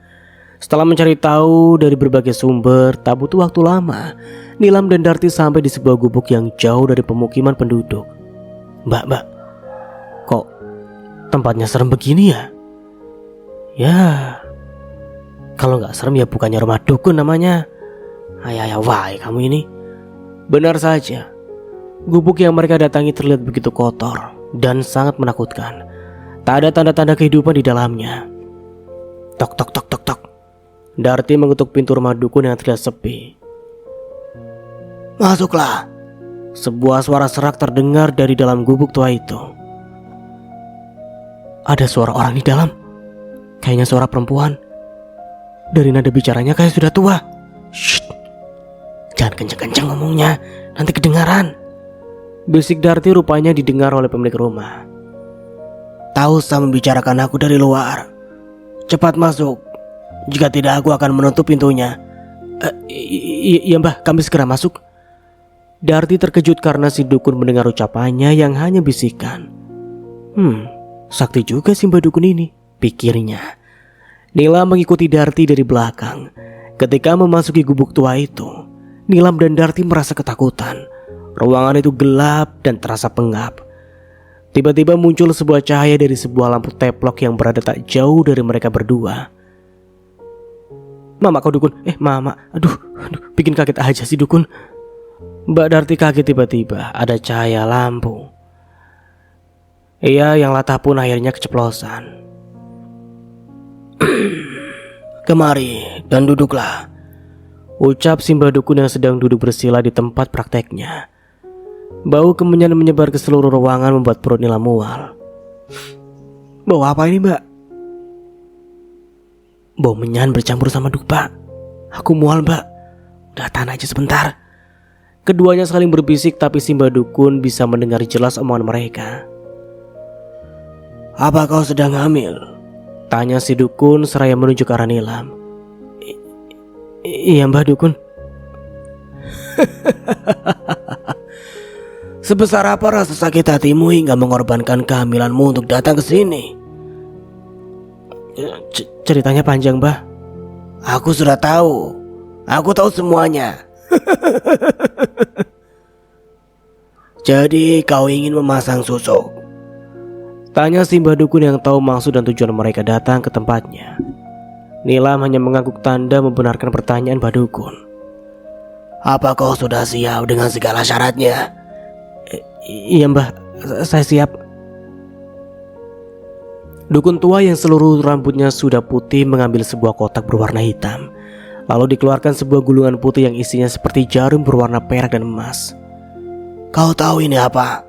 Setelah mencari tahu dari berbagai sumber, tak butuh waktu lama, Nilam dan Darti sampai di sebuah gubuk yang jauh dari pemukiman penduduk. Mbak, kok tempatnya serem begini ya? Ya, kalau gak serem ya bukannya rumah dukun namanya. Ayah, wah kamu ini. Benar saja, gubuk yang mereka datangi terlihat begitu kotor dan sangat menakutkan. Tak ada tanda-tanda kehidupan di dalamnya. Tok tok tok tok tok. Darti mengetuk pintu rumah dukun yang terlihat sepi. Masuklah. Sebuah suara serak terdengar dari dalam gubuk tua itu. Ada suara orang di dalam. Kayaknya suara perempuan. Dari nada bicaranya kayak sudah tua. Shh. Jangan kencang-kencang ngomongnya, nanti kedengaran. Bisik Darti rupanya didengar oleh pemilik rumah. Tak usah membicarakan aku dari luar. Cepat masuk. Jika tidak aku akan menutup pintunya. Iya Mbah, kami segera masuk. Darti terkejut karena si dukun mendengar ucapannya yang hanya bisikan. Sakti juga si Mbah dukun ini, pikirnya. Nila mengikuti Darti dari belakang. Ketika memasuki gubuk tua itu, Nilam dan Darti merasa ketakutan. Ruangan itu gelap dan terasa pengap. Tiba-tiba muncul sebuah cahaya dari sebuah lampu teplok yang berada tak jauh dari mereka berdua. Mama kau dukun, mama, aduh, bikin kaget aja si dukun. Mbak Darti kaget tiba-tiba ada cahaya lampu. Ia yang latah pun akhirnya keceplosan. Kemari dan duduklah. ucap Simba Dukun yang sedang duduk bersila di tempat prakteknya. Bau kemenyan menyebar ke seluruh ruangan membuat perut Nilam mual. Bau apa ini, Mbak? Bau menyan bercampur sama dupa. Aku mual, Mbak. Udah tahan aja sebentar. Keduanya saling berbisik, tapi Simba Dukun bisa mendengar jelas omongan mereka. Apa kau sedang hamil? Tanya si Dukun seraya menunjuk ke arah Nilam. Iya, Mbak Dukun. Sebesar apa rasa sakit hatimu hingga mengorbankan kehamilanmu untuk datang ke sini? Ceritanya panjang, Mbah. Aku sudah tahu. Aku tahu semuanya. Jadi kau ingin memasang susuk? Tanya Simba Dukun yang tahu maksud dan tujuan mereka datang ke tempatnya. Nilam hanya mengangguk tanda membenarkan pertanyaan Mbah Dukun. Apa kau sudah siap dengan segala syaratnya? Iya, Mbah, saya siap. Dukun tua yang seluruh rambutnya sudah putih mengambil sebuah kotak berwarna hitam. Lalu dikeluarkan sebuah gulungan putih yang isinya seperti jarum berwarna perak dan emas. Kau tahu ini apa?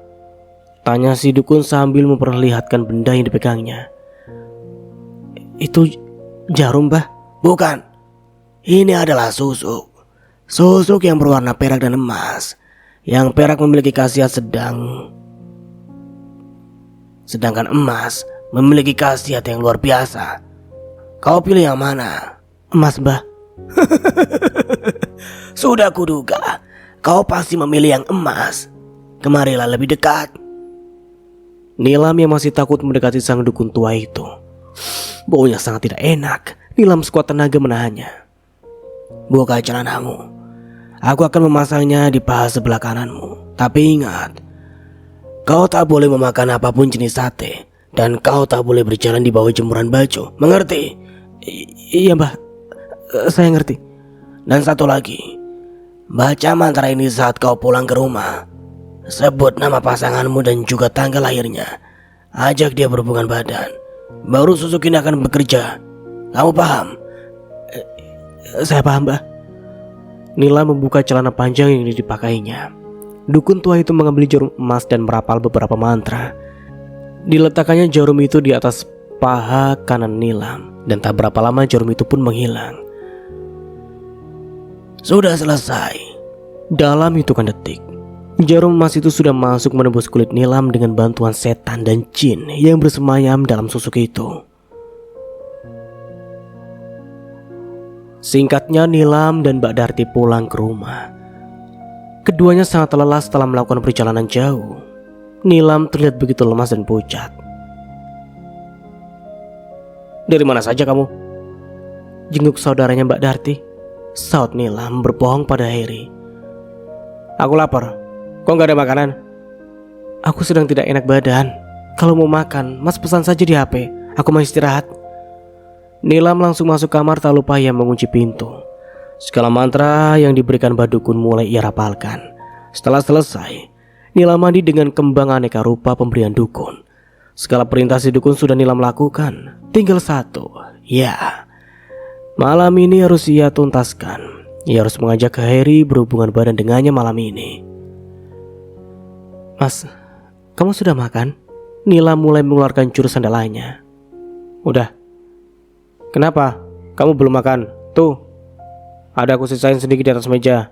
Tanya si Dukun sambil memperlihatkan benda yang dipegangnya. Itu jarum, Mbah? Bukan. Ini adalah susuk. Susuk yang berwarna perak dan emas. Yang perak memiliki khasiat sedangkan emas memiliki khasiat yang luar biasa. Kau pilih yang mana? Emas, Mbah. Sudah kuduga. Kau pasti memilih yang emas. Kemarilah lebih dekat. Nilam yang masih takut mendekati sang dukun tua itu. Baunya sangat tidak enak. Nilam sekuat tenaga menahannya. Buka celanamu. Aku akan memasangnya di paha sebelah kananmu. Tapi ingat, kau tak boleh memakan apapun jenis sate. Dan kau tak boleh berjalan di bawah jemuran baju. Mengerti? Iya, Mbah. Saya ngerti. Dan satu lagi, baca mantra ini saat kau pulang ke rumah. Sebut nama pasanganmu dan juga tanggal lahirnya. Ajak dia berhubungan badan. Baru susuk ini akan bekerja. Kamu paham? Saya paham, Mbah. Nila membuka celana panjang yang dipakainya. Dukun tua itu mengambil jarum emas dan merapal beberapa mantra. Diletakkannya jarum itu di atas paha kanan Nilam. Dan tak berapa lama jarum itu pun menghilang. Sudah selesai. Dalam hitungan detik, jarum emas itu sudah masuk menembus kulit Nilam dengan bantuan setan dan jin yang bersemayam dalam susuk itu. Singkatnya, Nilam dan Mbak Darti pulang ke rumah. Keduanya sangat lelah setelah melakukan perjalanan jauh. Nilam terlihat begitu lemas dan pucat. Dari mana saja kamu? Jenguk saudaranya Mbak Darti. Saut Nilam berbohong pada Heri. Aku lapar. Kok gak ada makanan? Aku sedang tidak enak badan. Kalau mau makan, Mas pesan saja di HP. Aku mau istirahat. Nilam langsung masuk kamar tak lupa ia mengunci pintu. Segala mantra yang diberikan Mbah Dukun mulai ia rapalkan. Setelah selesai, Nilam mandi dengan kembang aneka rupa pemberian dukun. Segala perintah si dukun sudah Nilam lakukan. Tinggal satu, ya. Malam ini harus ia tuntaskan. Ia harus mengajak Heri berhubungan badan dengannya malam ini. Mas, kamu sudah makan? Nilam mulai mengeluarkan jurus andalanya. Udah. Kenapa? Kamu belum makan? Tuh, ada aku sisain sedikit di atas meja.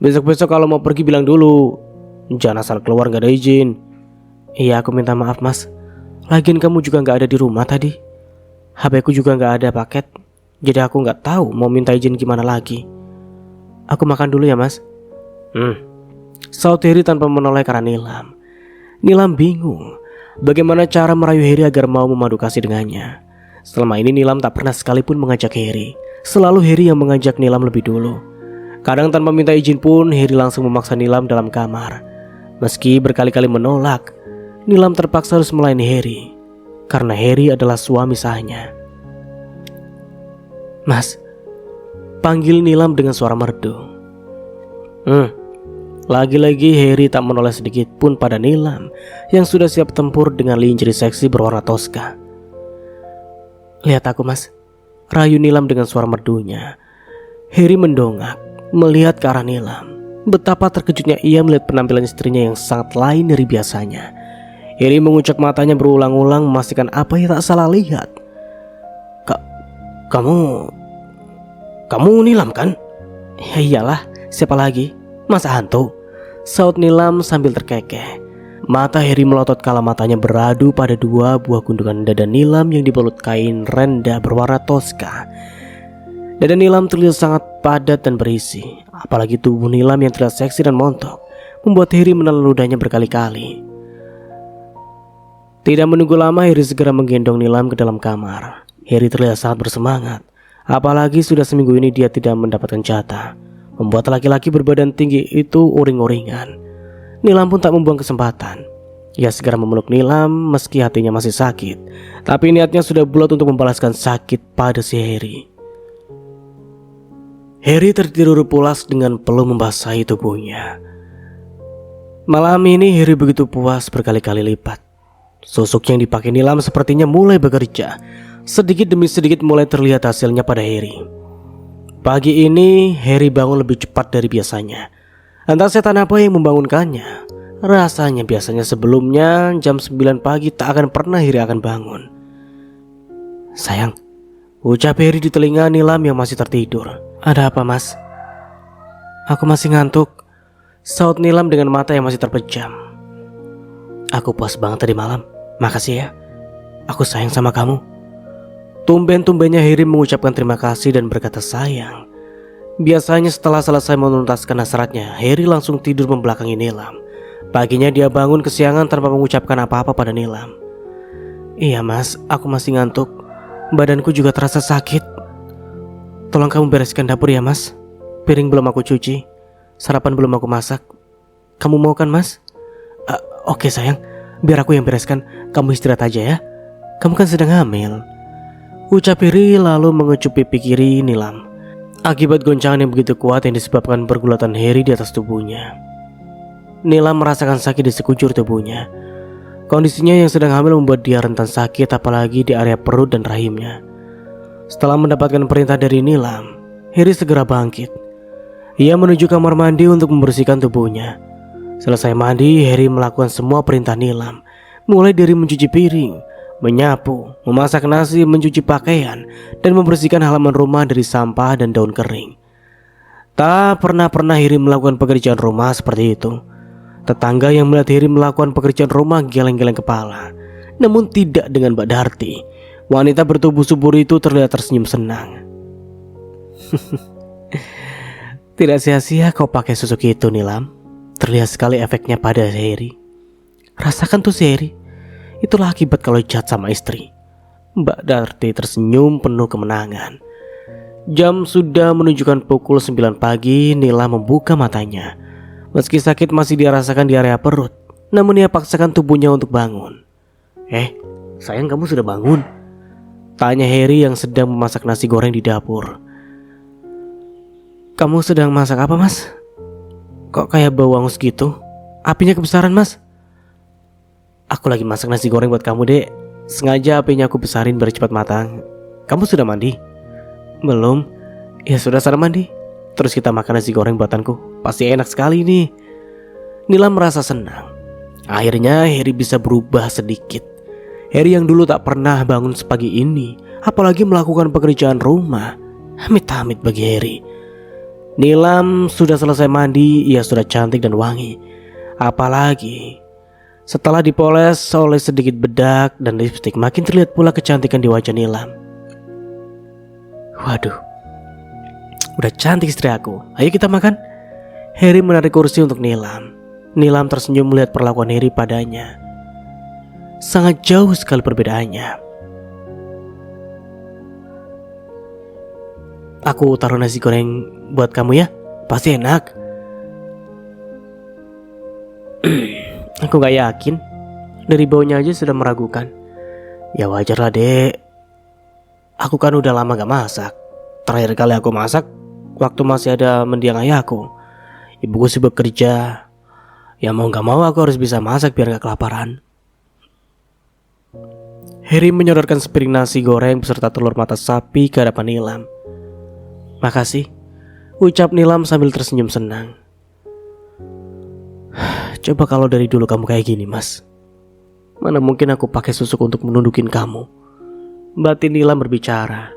Besok-besok kalau mau pergi bilang dulu. Jangan asal keluar gak ada izin. Iya, aku minta maaf, Mas. Lagian kamu juga gak ada di rumah tadi. HP ku juga gak ada paket. Jadi aku gak tahu mau minta izin gimana lagi. Aku makan dulu ya, Mas. Saut Heri tanpa menoleh karena Nilam. Nilam bingung bagaimana cara merayu Heri agar mau memadu kasih dengannya. Selama ini Nilam tak pernah sekalipun mengajak Heri. Selalu Heri yang mengajak Nilam lebih dulu. Kadang tanpa minta izin pun Heri langsung memaksa Nilam dalam kamar. Meski berkali-kali menolak, Nilam terpaksa harus melayani Heri. Karena Heri adalah suami sahnya. Mas, panggil Nilam dengan suara merdu. Lagi-lagi Heri tak menoleh sedikit pun pada Nilam yang sudah siap tempur dengan lingerie seksi berwarna toska. Lihat aku, Mas, rayu Nilam dengan suara merdunya. Harry mendongak melihat ke arah Nilam. Betapa terkejutnya ia melihat penampilan istrinya yang sangat lain dari biasanya. Harry mengucek matanya berulang-ulang memastikan apa yang tak salah lihat. Kamu Nilam kan? Ya iyalah, siapa lagi? Masa hantu? Saut Nilam sambil terkekeh. Mata Harry melotot kala matanya beradu pada dua buah gundukan dada Nilam yang dibalut kain rendah berwarna toska. Dada Nilam terlihat sangat padat dan berisi, apalagi tubuh Nilam yang terlihat seksi dan montok membuat Harry menelan ludahnya berkali-kali. Tidak menunggu lama, Harry segera menggendong Nilam ke dalam kamar. Harry terlihat sangat bersemangat, apalagi sudah seminggu ini dia tidak mendapatkan jatah. Membuat laki-laki berbadan tinggi itu uring-uringan. Nilam pun tak membuang kesempatan. Ia segera memeluk Nilam meski hatinya masih sakit, tapi niatnya sudah bulat untuk membalaskan sakit pada si Harry. Harry tertidur pulas dengan peluh membasahi tubuhnya. Malam ini Harry begitu puas berkali-kali lipat. Susuk yang dipakai Nilam sepertinya mulai bekerja. Sedikit demi sedikit mulai terlihat hasilnya pada Harry. Pagi ini Harry bangun lebih cepat dari biasanya. Entah setan apa yang membangunkannya. Rasanya biasanya sebelumnya jam 9 pagi tak akan pernah Harry akan bangun. Sayang, ucap Harry di telinga Nilam yang masih tertidur. Ada apa mas? Aku masih ngantuk, saut Nilam dengan mata yang masih terpejam. Aku puas banget tadi malam, makasih ya. Aku sayang sama kamu. Tumben-tumbennya Harry mengucapkan terima kasih dan berkata sayang. Biasanya setelah selesai menuntaskan hasratnya, Harry langsung tidur membelakangi Nilam. Paginya dia bangun kesiangan tanpa mengucapkan apa-apa pada Nilam. Iya mas, aku masih ngantuk. Badanku juga terasa sakit. Tolong kamu bereskan dapur ya mas. Piring belum aku cuci, sarapan belum aku masak. Kamu mau kan mas? Oke sayang, biar aku yang bereskan. Kamu istirahat aja ya. Kamu kan sedang hamil, ucap Harry lalu mengecup pipi kiri Nilam. Akibat goncangan yang begitu kuat yang disebabkan pergulatan Harry di atas tubuhnya, Nilam merasakan sakit di sekujur tubuhnya. Kondisinya yang sedang hamil membuat dia rentan sakit, apalagi di area perut dan rahimnya. Setelah mendapatkan perintah dari Nilam, Harry segera bangkit. Ia menuju kamar mandi untuk membersihkan tubuhnya. Selesai mandi, Harry melakukan semua perintah Nilam, mulai dari mencuci piring, menyapu, memasak nasi, mencuci pakaian, dan membersihkan halaman rumah dari sampah dan daun kering. Tak pernah Harry melakukan pekerjaan rumah seperti itu. Tetangga yang melihat Harry melakukan pekerjaan rumah geleng-geleng kepala. Namun tidak dengan Mbak Darty. Wanita bertubuh subur itu terlihat tersenyum senang. Tidak sia-sia kau pakai susuk itu Nilam. Terlihat sekali efeknya pada Harry. Rasakan tuh si Harry. Itulah akibat kalau jahat sama istri. Mbak Darty tersenyum penuh kemenangan. Jam sudah menunjukkan pukul 9 pagi. Nilam membuka matanya. Meski sakit masih dia rasakan di area perut, namun ia paksakan tubuhnya untuk bangun. Sayang kamu sudah bangun? Tanya Harry yang sedang memasak nasi goreng di dapur. Kamu sedang masak apa mas? Kok kayak bau angus gitu? Apinya kebesaran mas? Aku lagi masak nasi goreng buat kamu dek. Sengaja apinya aku besarin biar cepat matang. Kamu sudah mandi? Belum. Ya sudah sana mandi. Terus kita makan nasi goreng buatanku. Pasti enak sekali nih. Nilam merasa senang. Akhirnya Harry bisa berubah sedikit. Harry yang dulu tak pernah bangun sepagi ini, apalagi melakukan pekerjaan rumah. Amit-amit bagi Harry. Nilam sudah selesai mandi. Ia sudah cantik dan wangi. Apalagi setelah dipoles oleh sedikit bedak dan lipstik, makin terlihat pula kecantikan di wajah Nilam. Waduh, udah cantik istri aku. Ayo kita makan. Harry menarik kursi untuk Nilam. Nilam tersenyum melihat perlakuan Harry padanya. Sangat jauh sekali perbedaannya. Aku taruh nasi goreng buat kamu ya. Pasti enak. Aku gak yakin. Dari baunya aja sudah meragukan. Ya wajar lah dek. Aku kan udah lama gak masak. Terakhir kali aku masak waktu masih ada mendiang ayahku. Ibuku sibuk kerja. Ya mau gak mau aku harus bisa masak biar gak kelaparan. Harry menyodorkan sepiring nasi goreng beserta telur mata sapi ke hadapan Nilam. Makasih. ucap Nilam sambil tersenyum senang. Coba kalau dari dulu kamu kayak gini, Mas. Mana mungkin aku pakai susuk untuk menundukin kamu. Batin Nilam berbicara.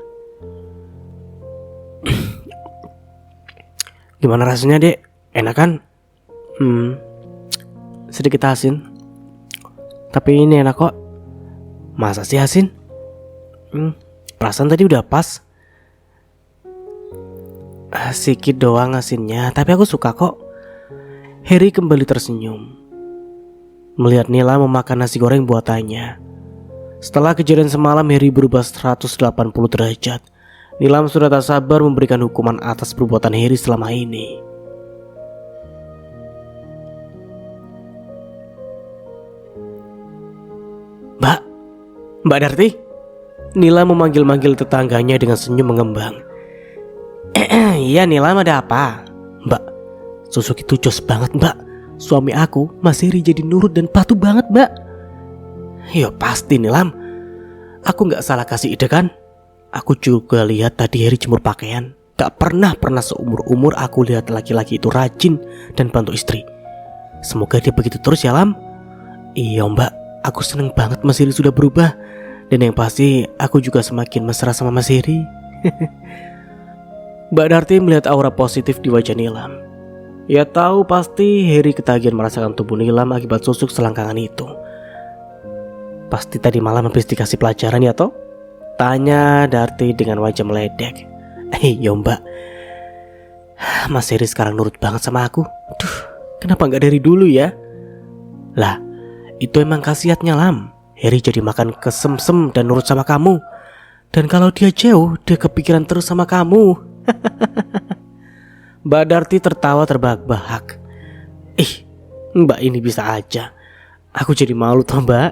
Gimana rasanya, Dek? Enak kan? Sedikit asin. Tapi ini enak kok. Masa sih asin? Perasaan tadi udah pas. Sedikit doang asinnya, tapi aku suka kok. Harry kembali tersenyum melihat Nila memakan nasi goreng buatannya. Setelah kejadian semalam, Harry berubah 180 derajat. Nilam sudah tak sabar memberikan hukuman atas perbuatan Harry selama ini. Mbak Darti? Nila memanggil-manggil tetangganya dengan senyum mengembang. Iya Nilam, ada apa? Mbak, susuk itu jos banget Mbak. Suami aku, Mas Harry, jadi nurut dan patuh banget Mbak. Ya pasti Nilam. Aku gak salah kasih ide kan? Aku juga lihat tadi Harry jemur pakaian. Gak pernah seumur-umur aku lihat laki-laki itu rajin dan bantu istri. Semoga dia begitu terus ya Lam. Iya Mbak, aku seneng banget Mas Harry sudah berubah. Dan yang pasti aku juga semakin mesra sama Mas Harry. Mbak Darti melihat aura positif di wajah Nilam. Ia tahu pasti Harry ketagihan merasakan tubuh Nilam akibat susuk selangkangan itu. Pasti tadi malam habis dikasih pelajaran ya toh? Tanya Darti dengan wajah meledek. Yo Mbak, Mas Harry sekarang nurut banget sama aku. Duh, kenapa gak dari dulu ya? Lah, itu emang khasiatnya Lam. Harry jadi makan kesemsem dan nurut sama kamu. Dan kalau dia jauh, dia kepikiran terus sama kamu. Mbak Darti tertawa terbahak-bahak. Mbak ini bisa aja. Aku jadi malu toh Mbak.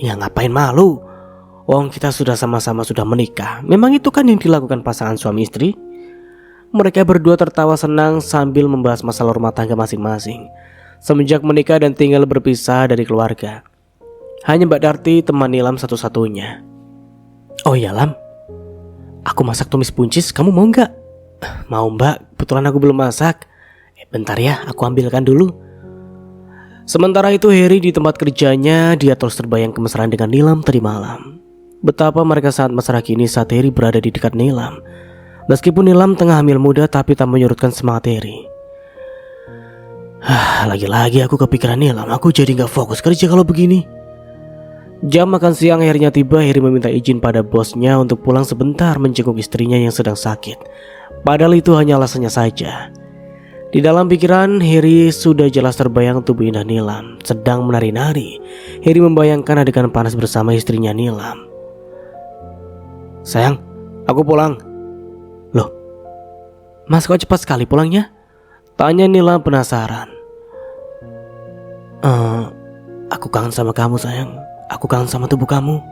Ya ngapain malu? Wong kita sudah sama-sama sudah menikah. Memang itu kan yang dilakukan pasangan suami istri. Mereka berdua tertawa senang sambil membahas masalah rumah tangga masing-masing. Semenjak menikah dan tinggal berpisah dari keluarga, hanya Mbak Darti teman Nilam satu-satunya. Oh iya Lam, aku masak tumis buncis, kamu mau gak? Mau Mbak, kebetulan aku belum masak. Bentar ya, aku ambilkan dulu. Sementara itu Harry di tempat kerjanya, dia terus terbayang kemesraan dengan Nilam tadi malam. Betapa mereka sangat mesra kini saat Harry berada di dekat Nilam. Meskipun Nilam tengah hamil muda, tapi tak menyurutkan semangat Harry. Lagi-lagi aku kepikiran Nilam, aku jadi gak fokus kerja kalau begini. Jam makan siang akhirnya tiba. Harry meminta izin pada bosnya untuk pulang sebentar menjenguk istrinya yang sedang sakit. Padahal itu hanya alasannya saja. Di dalam pikiran Harry sudah jelas terbayang tubuh indah Nilam sedang menari-nari. Harry membayangkan adegan panas bersama istrinya Nilam. Sayang, aku pulang. Loh, Mas kok cepat sekali pulangnya? Tanya Nilam penasaran. Aku kangen sama kamu sayang. Aku kangen sama tubuh kamu.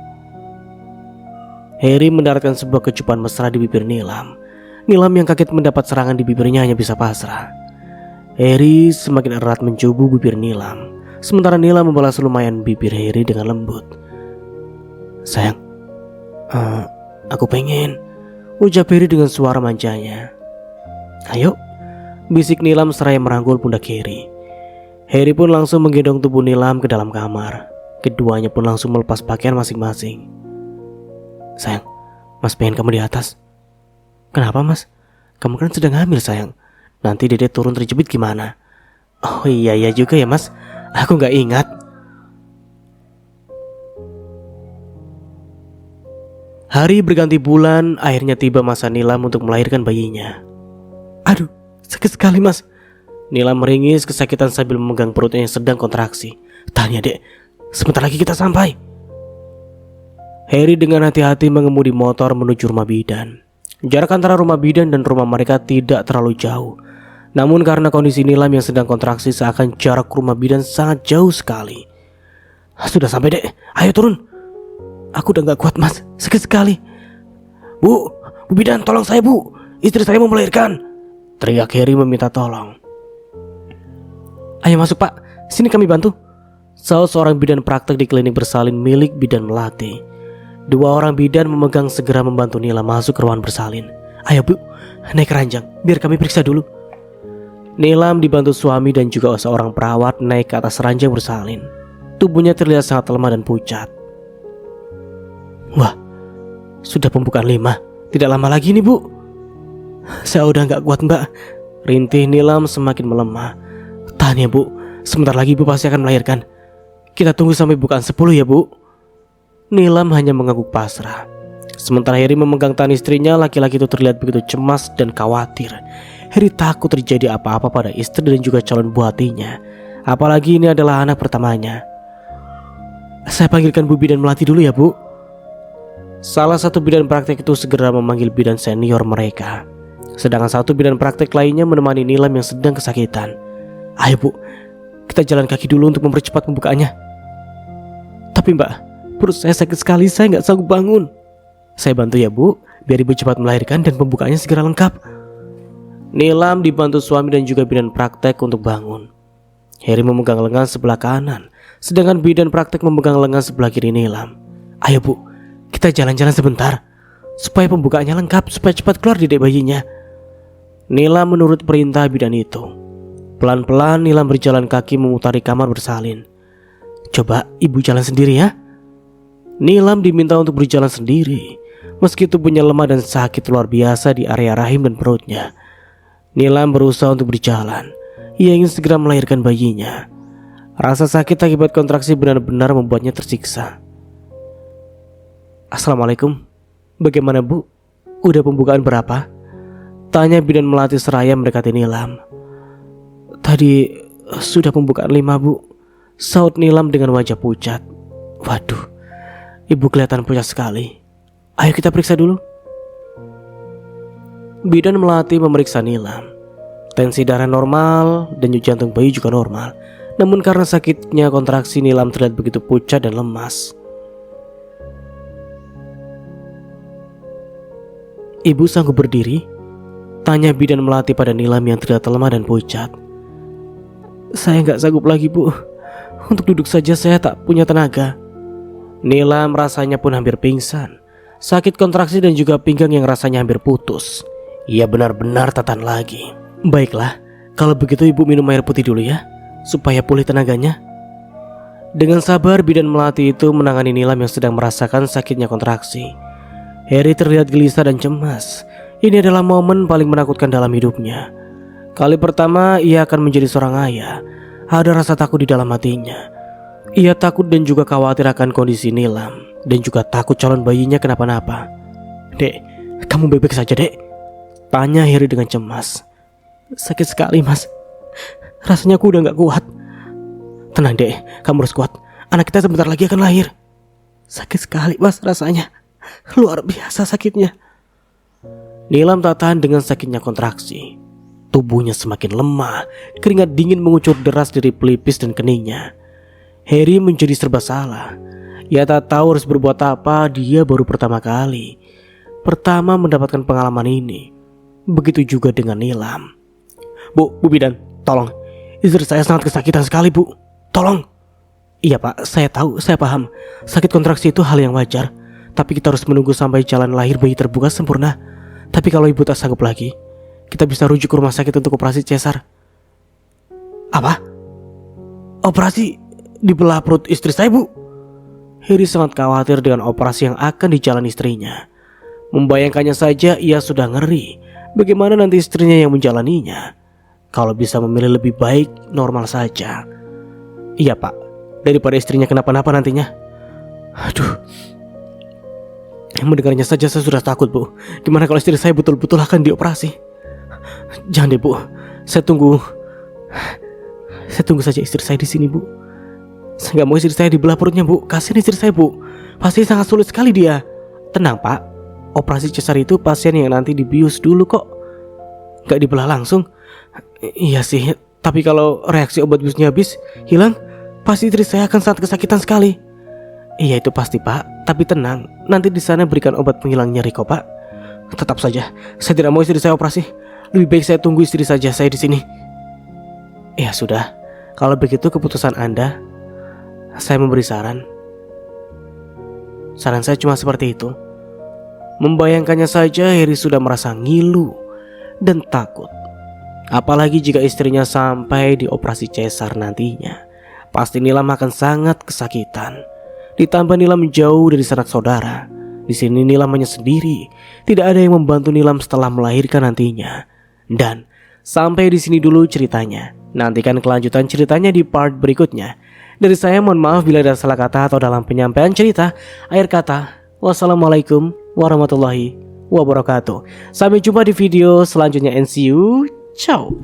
Harry mendaratkan sebuah kecupan mesra di bibir Nilam. Nilam yang kaget mendapat serangan di bibirnya hanya bisa pasrah. Harry semakin erat mencubu bibir Nilam, sementara Nilam membalas lumayan bibir Harry dengan lembut. Sayang, aku pengen, ucap Harry dengan suara manjanya. Ayo, bisik Nilam seraya merangkul pundak Harry. Harry pun langsung menggendong tubuh Nilam ke dalam kamar. Keduanya pun langsung melepas pakaian masing-masing. Sayang, Mas pengen kamu di atas. Kenapa Mas? Kamu kan sedang hamil sayang. Nanti Dede turun terjepit gimana? Oh iya juga ya Mas. Aku gak ingat. Hari berganti bulan. Akhirnya tiba masa Nilam untuk melahirkan bayinya. Aduh, sakit sekali Mas. Nilam meringis kesakitan sambil memegang perutnya yang sedang kontraksi. Tanya dek, sebentar lagi kita sampai. Harry dengan hati-hati mengemudi motor menuju rumah bidan. Jarak antara rumah bidan dan rumah mereka tidak terlalu jauh. Namun karena kondisi Nilam yang sedang kontraksi, seakan jarak rumah bidan sangat jauh sekali. Sudah sampai dek, ayo turun. Aku udah gak kuat Mas, sakit sekali. Bu bidan tolong saya bu, istri saya mau melahirkan. Teriak Harry meminta tolong. Ayo masuk pak, sini kami bantu. Salah seorang bidan praktek di klinik bersalin milik bidan melati. Dua orang bidan memegang segera membantu Nila masuk ke ruangan bersalin. Ayo bu, Naik ranjang, biar kami periksa dulu. Nilam dibantu suami dan juga seorang perawat naik ke atas ranjang bersalin. Tubuhnya terlihat sangat lemah dan pucat. Wah, sudah pembukaan 5. Tidak lama lagi nih, Bu. Saya udah gak kuat, Mbak. Rintih Nilam semakin melemah. Tahan ya, Bu. Sebentar lagi Ibu pasti akan melahirkan. Kita tunggu sampai bukaan 10 ya, Bu. Nilam hanya mengangguk pasrah. Sementara Heri memegang tangan istrinya, laki-laki itu terlihat begitu cemas dan khawatir. Heri takut terjadi apa-apa pada istri dan juga calon buah hatinya. Apalagi ini adalah anak pertamanya. Saya panggilkan Bu Bidan Melati dulu ya, Bu. Salah satu bidan praktek itu segera memanggil bidan senior mereka. Sedangkan satu bidan praktek lainnya menemani Nilam yang sedang kesakitan. Ayo Bu, kita jalan kaki dulu untuk mempercepat pembukaannya. Tapi Mbak, perut saya sakit sekali, saya gak sanggup bangun. Saya bantu ya Bu, biar Ibu cepat melahirkan dan pembukaannya segera lengkap. Nilam dibantu suami dan juga bidan praktek untuk bangun. Heri memegang lengan sebelah kanan, sedangkan bidan praktek memegang lengan sebelah kiri Nilam. Ayo Bu, kita jalan-jalan sebentar, supaya pembukaannya lengkap, supaya cepat keluar dedek bayinya. Nilam menurut perintah bidan itu. Pelan-pelan Nilam berjalan kaki memutari kamar bersalin. Coba Ibu jalan sendiri ya. Nilam diminta untuk berjalan sendiri, meski tubuhnya lemah dan sakit luar biasa di area rahim dan perutnya. Nilam berusaha untuk berjalan. Ia ingin segera melahirkan bayinya. Rasa sakit akibat kontraksi benar-benar membuatnya tersiksa. Assalamualaikum. Bagaimana Bu? Udah pembukaan berapa? Tanya bidan Melati seraya mendekati Nilam. Tadi sudah pembukaan 5 Bu, saut Nilam dengan wajah pucat. Waduh, Ibu kelihatan pucat sekali. Ayo kita periksa dulu. Bidan Melati memeriksa Nilam. Tensi darah normal dan denyut jantung bayi juga normal. Namun karena sakitnya kontraksi, Nilam terlihat begitu pucat dan lemas. Ibu sanggup berdiri? Tanya bidan Melati pada Nilam yang terlihat lemah dan pucat. Saya gak sanggup lagi Bu. Untuk duduk saja saya tak punya tenaga. Nilam rasanya pun hampir pingsan. Sakit kontraksi dan juga pinggang yang rasanya hampir putus. Ia benar-benar tak tahan lagi. Baiklah, kalau begitu Ibu minum air putih dulu ya, supaya pulih tenaganya. Dengan sabar bidan Melati itu menangani Nilam yang sedang merasakan sakitnya kontraksi. Heri terlihat gelisah dan cemas. Ini adalah momen paling menakutkan dalam hidupnya. Kali pertama ia akan menjadi seorang ayah. Ada rasa takut di dalam hatinya. Ia takut dan juga khawatir akan kondisi Nilam, dan juga takut calon bayinya kenapa-napa. Dek, kamu baik-baik saja dek? Tanya Heri dengan cemas. Sakit sekali mas, rasanya aku udah gak kuat. Tenang dek, kamu harus kuat. Anak kita sebentar lagi akan lahir. Sakit sekali mas rasanya, luar biasa sakitnya. Nilam tak tahan dengan sakitnya kontraksi. Tubuhnya semakin lemah, keringat dingin mengucur deras dari pelipis dan keningnya. Heri menjadi serba salah. Ia tak tahu harus berbuat apa. Dia baru pertama kali mendapatkan pengalaman ini. Begitu juga dengan Nilam. Bu Bidan, tolong. Istri saya sangat kesakitan sekali Bu. Tolong. Iya Pak, saya tahu, saya paham. Sakit kontraksi itu hal yang wajar. Tapi kita harus menunggu sampai jalan lahir bayi terbuka sempurna. Tapi kalau Ibu tak sanggup lagi, kita bisa rujuk ke rumah sakit untuk operasi cesar. Apa? Operasi di belah perut istri saya Bu? Heri sangat khawatir dengan operasi yang akan dijalani istrinya. Membayangkannya saja ia sudah ngeri. Bagaimana nanti istrinya yang menjalaninya? Kalau bisa memilih lebih baik normal saja. Iya Pak, daripada istrinya kenapa-napa nantinya. Aduh, mendengarnya saja saya sudah takut Bu. Gimana kalau istri saya betul-betul akan dioperasi? Jangan deh Bu, saya tunggu saja istri saya di sini Bu. Saya nggak mau istri saya dibelah perutnya Bu. Kasihan istri saya Bu, pasti sangat sulit sekali dia. Tenang Pak, operasi cesar itu pasien yang nanti dibius dulu kok, nggak dibelah langsung. Iya sih, tapi kalau reaksi obat biusnya habis hilang, pasti istri saya akan sangat kesakitan sekali. Iya itu pasti Pak, tapi tenang, nanti di sana berikan obat penghilang nyeri kok Pak. Tetap saja, saya tidak mau istri saya operasi. Lebih baik saya tunggu istri saja saya di sini. Ya sudah, kalau begitu keputusan Anda. Saya memberi saran. Saran saya cuma seperti itu. Membayangkannya saja Heri sudah merasa ngilu. dan takut. Apalagi jika istrinya sampai dioperasi cesar nantinya. Pasti Nilam akan sangat kesakitan. Ditambah Nilam jauh dari sanak saudara. Di sini Nilam hanya sendiri. Tidak ada yang membantu Nilam setelah melahirkan nantinya. Dan sampai di sini dulu ceritanya. Nantikan kelanjutan ceritanya di part berikutnya. Dari saya mohon maaf bila ada salah kata atau dalam penyampaian cerita. Akhir kata, wassalamualaikum warahmatullahi wabarakatuh. Sampai jumpa di video selanjutnya and see you. Ciao.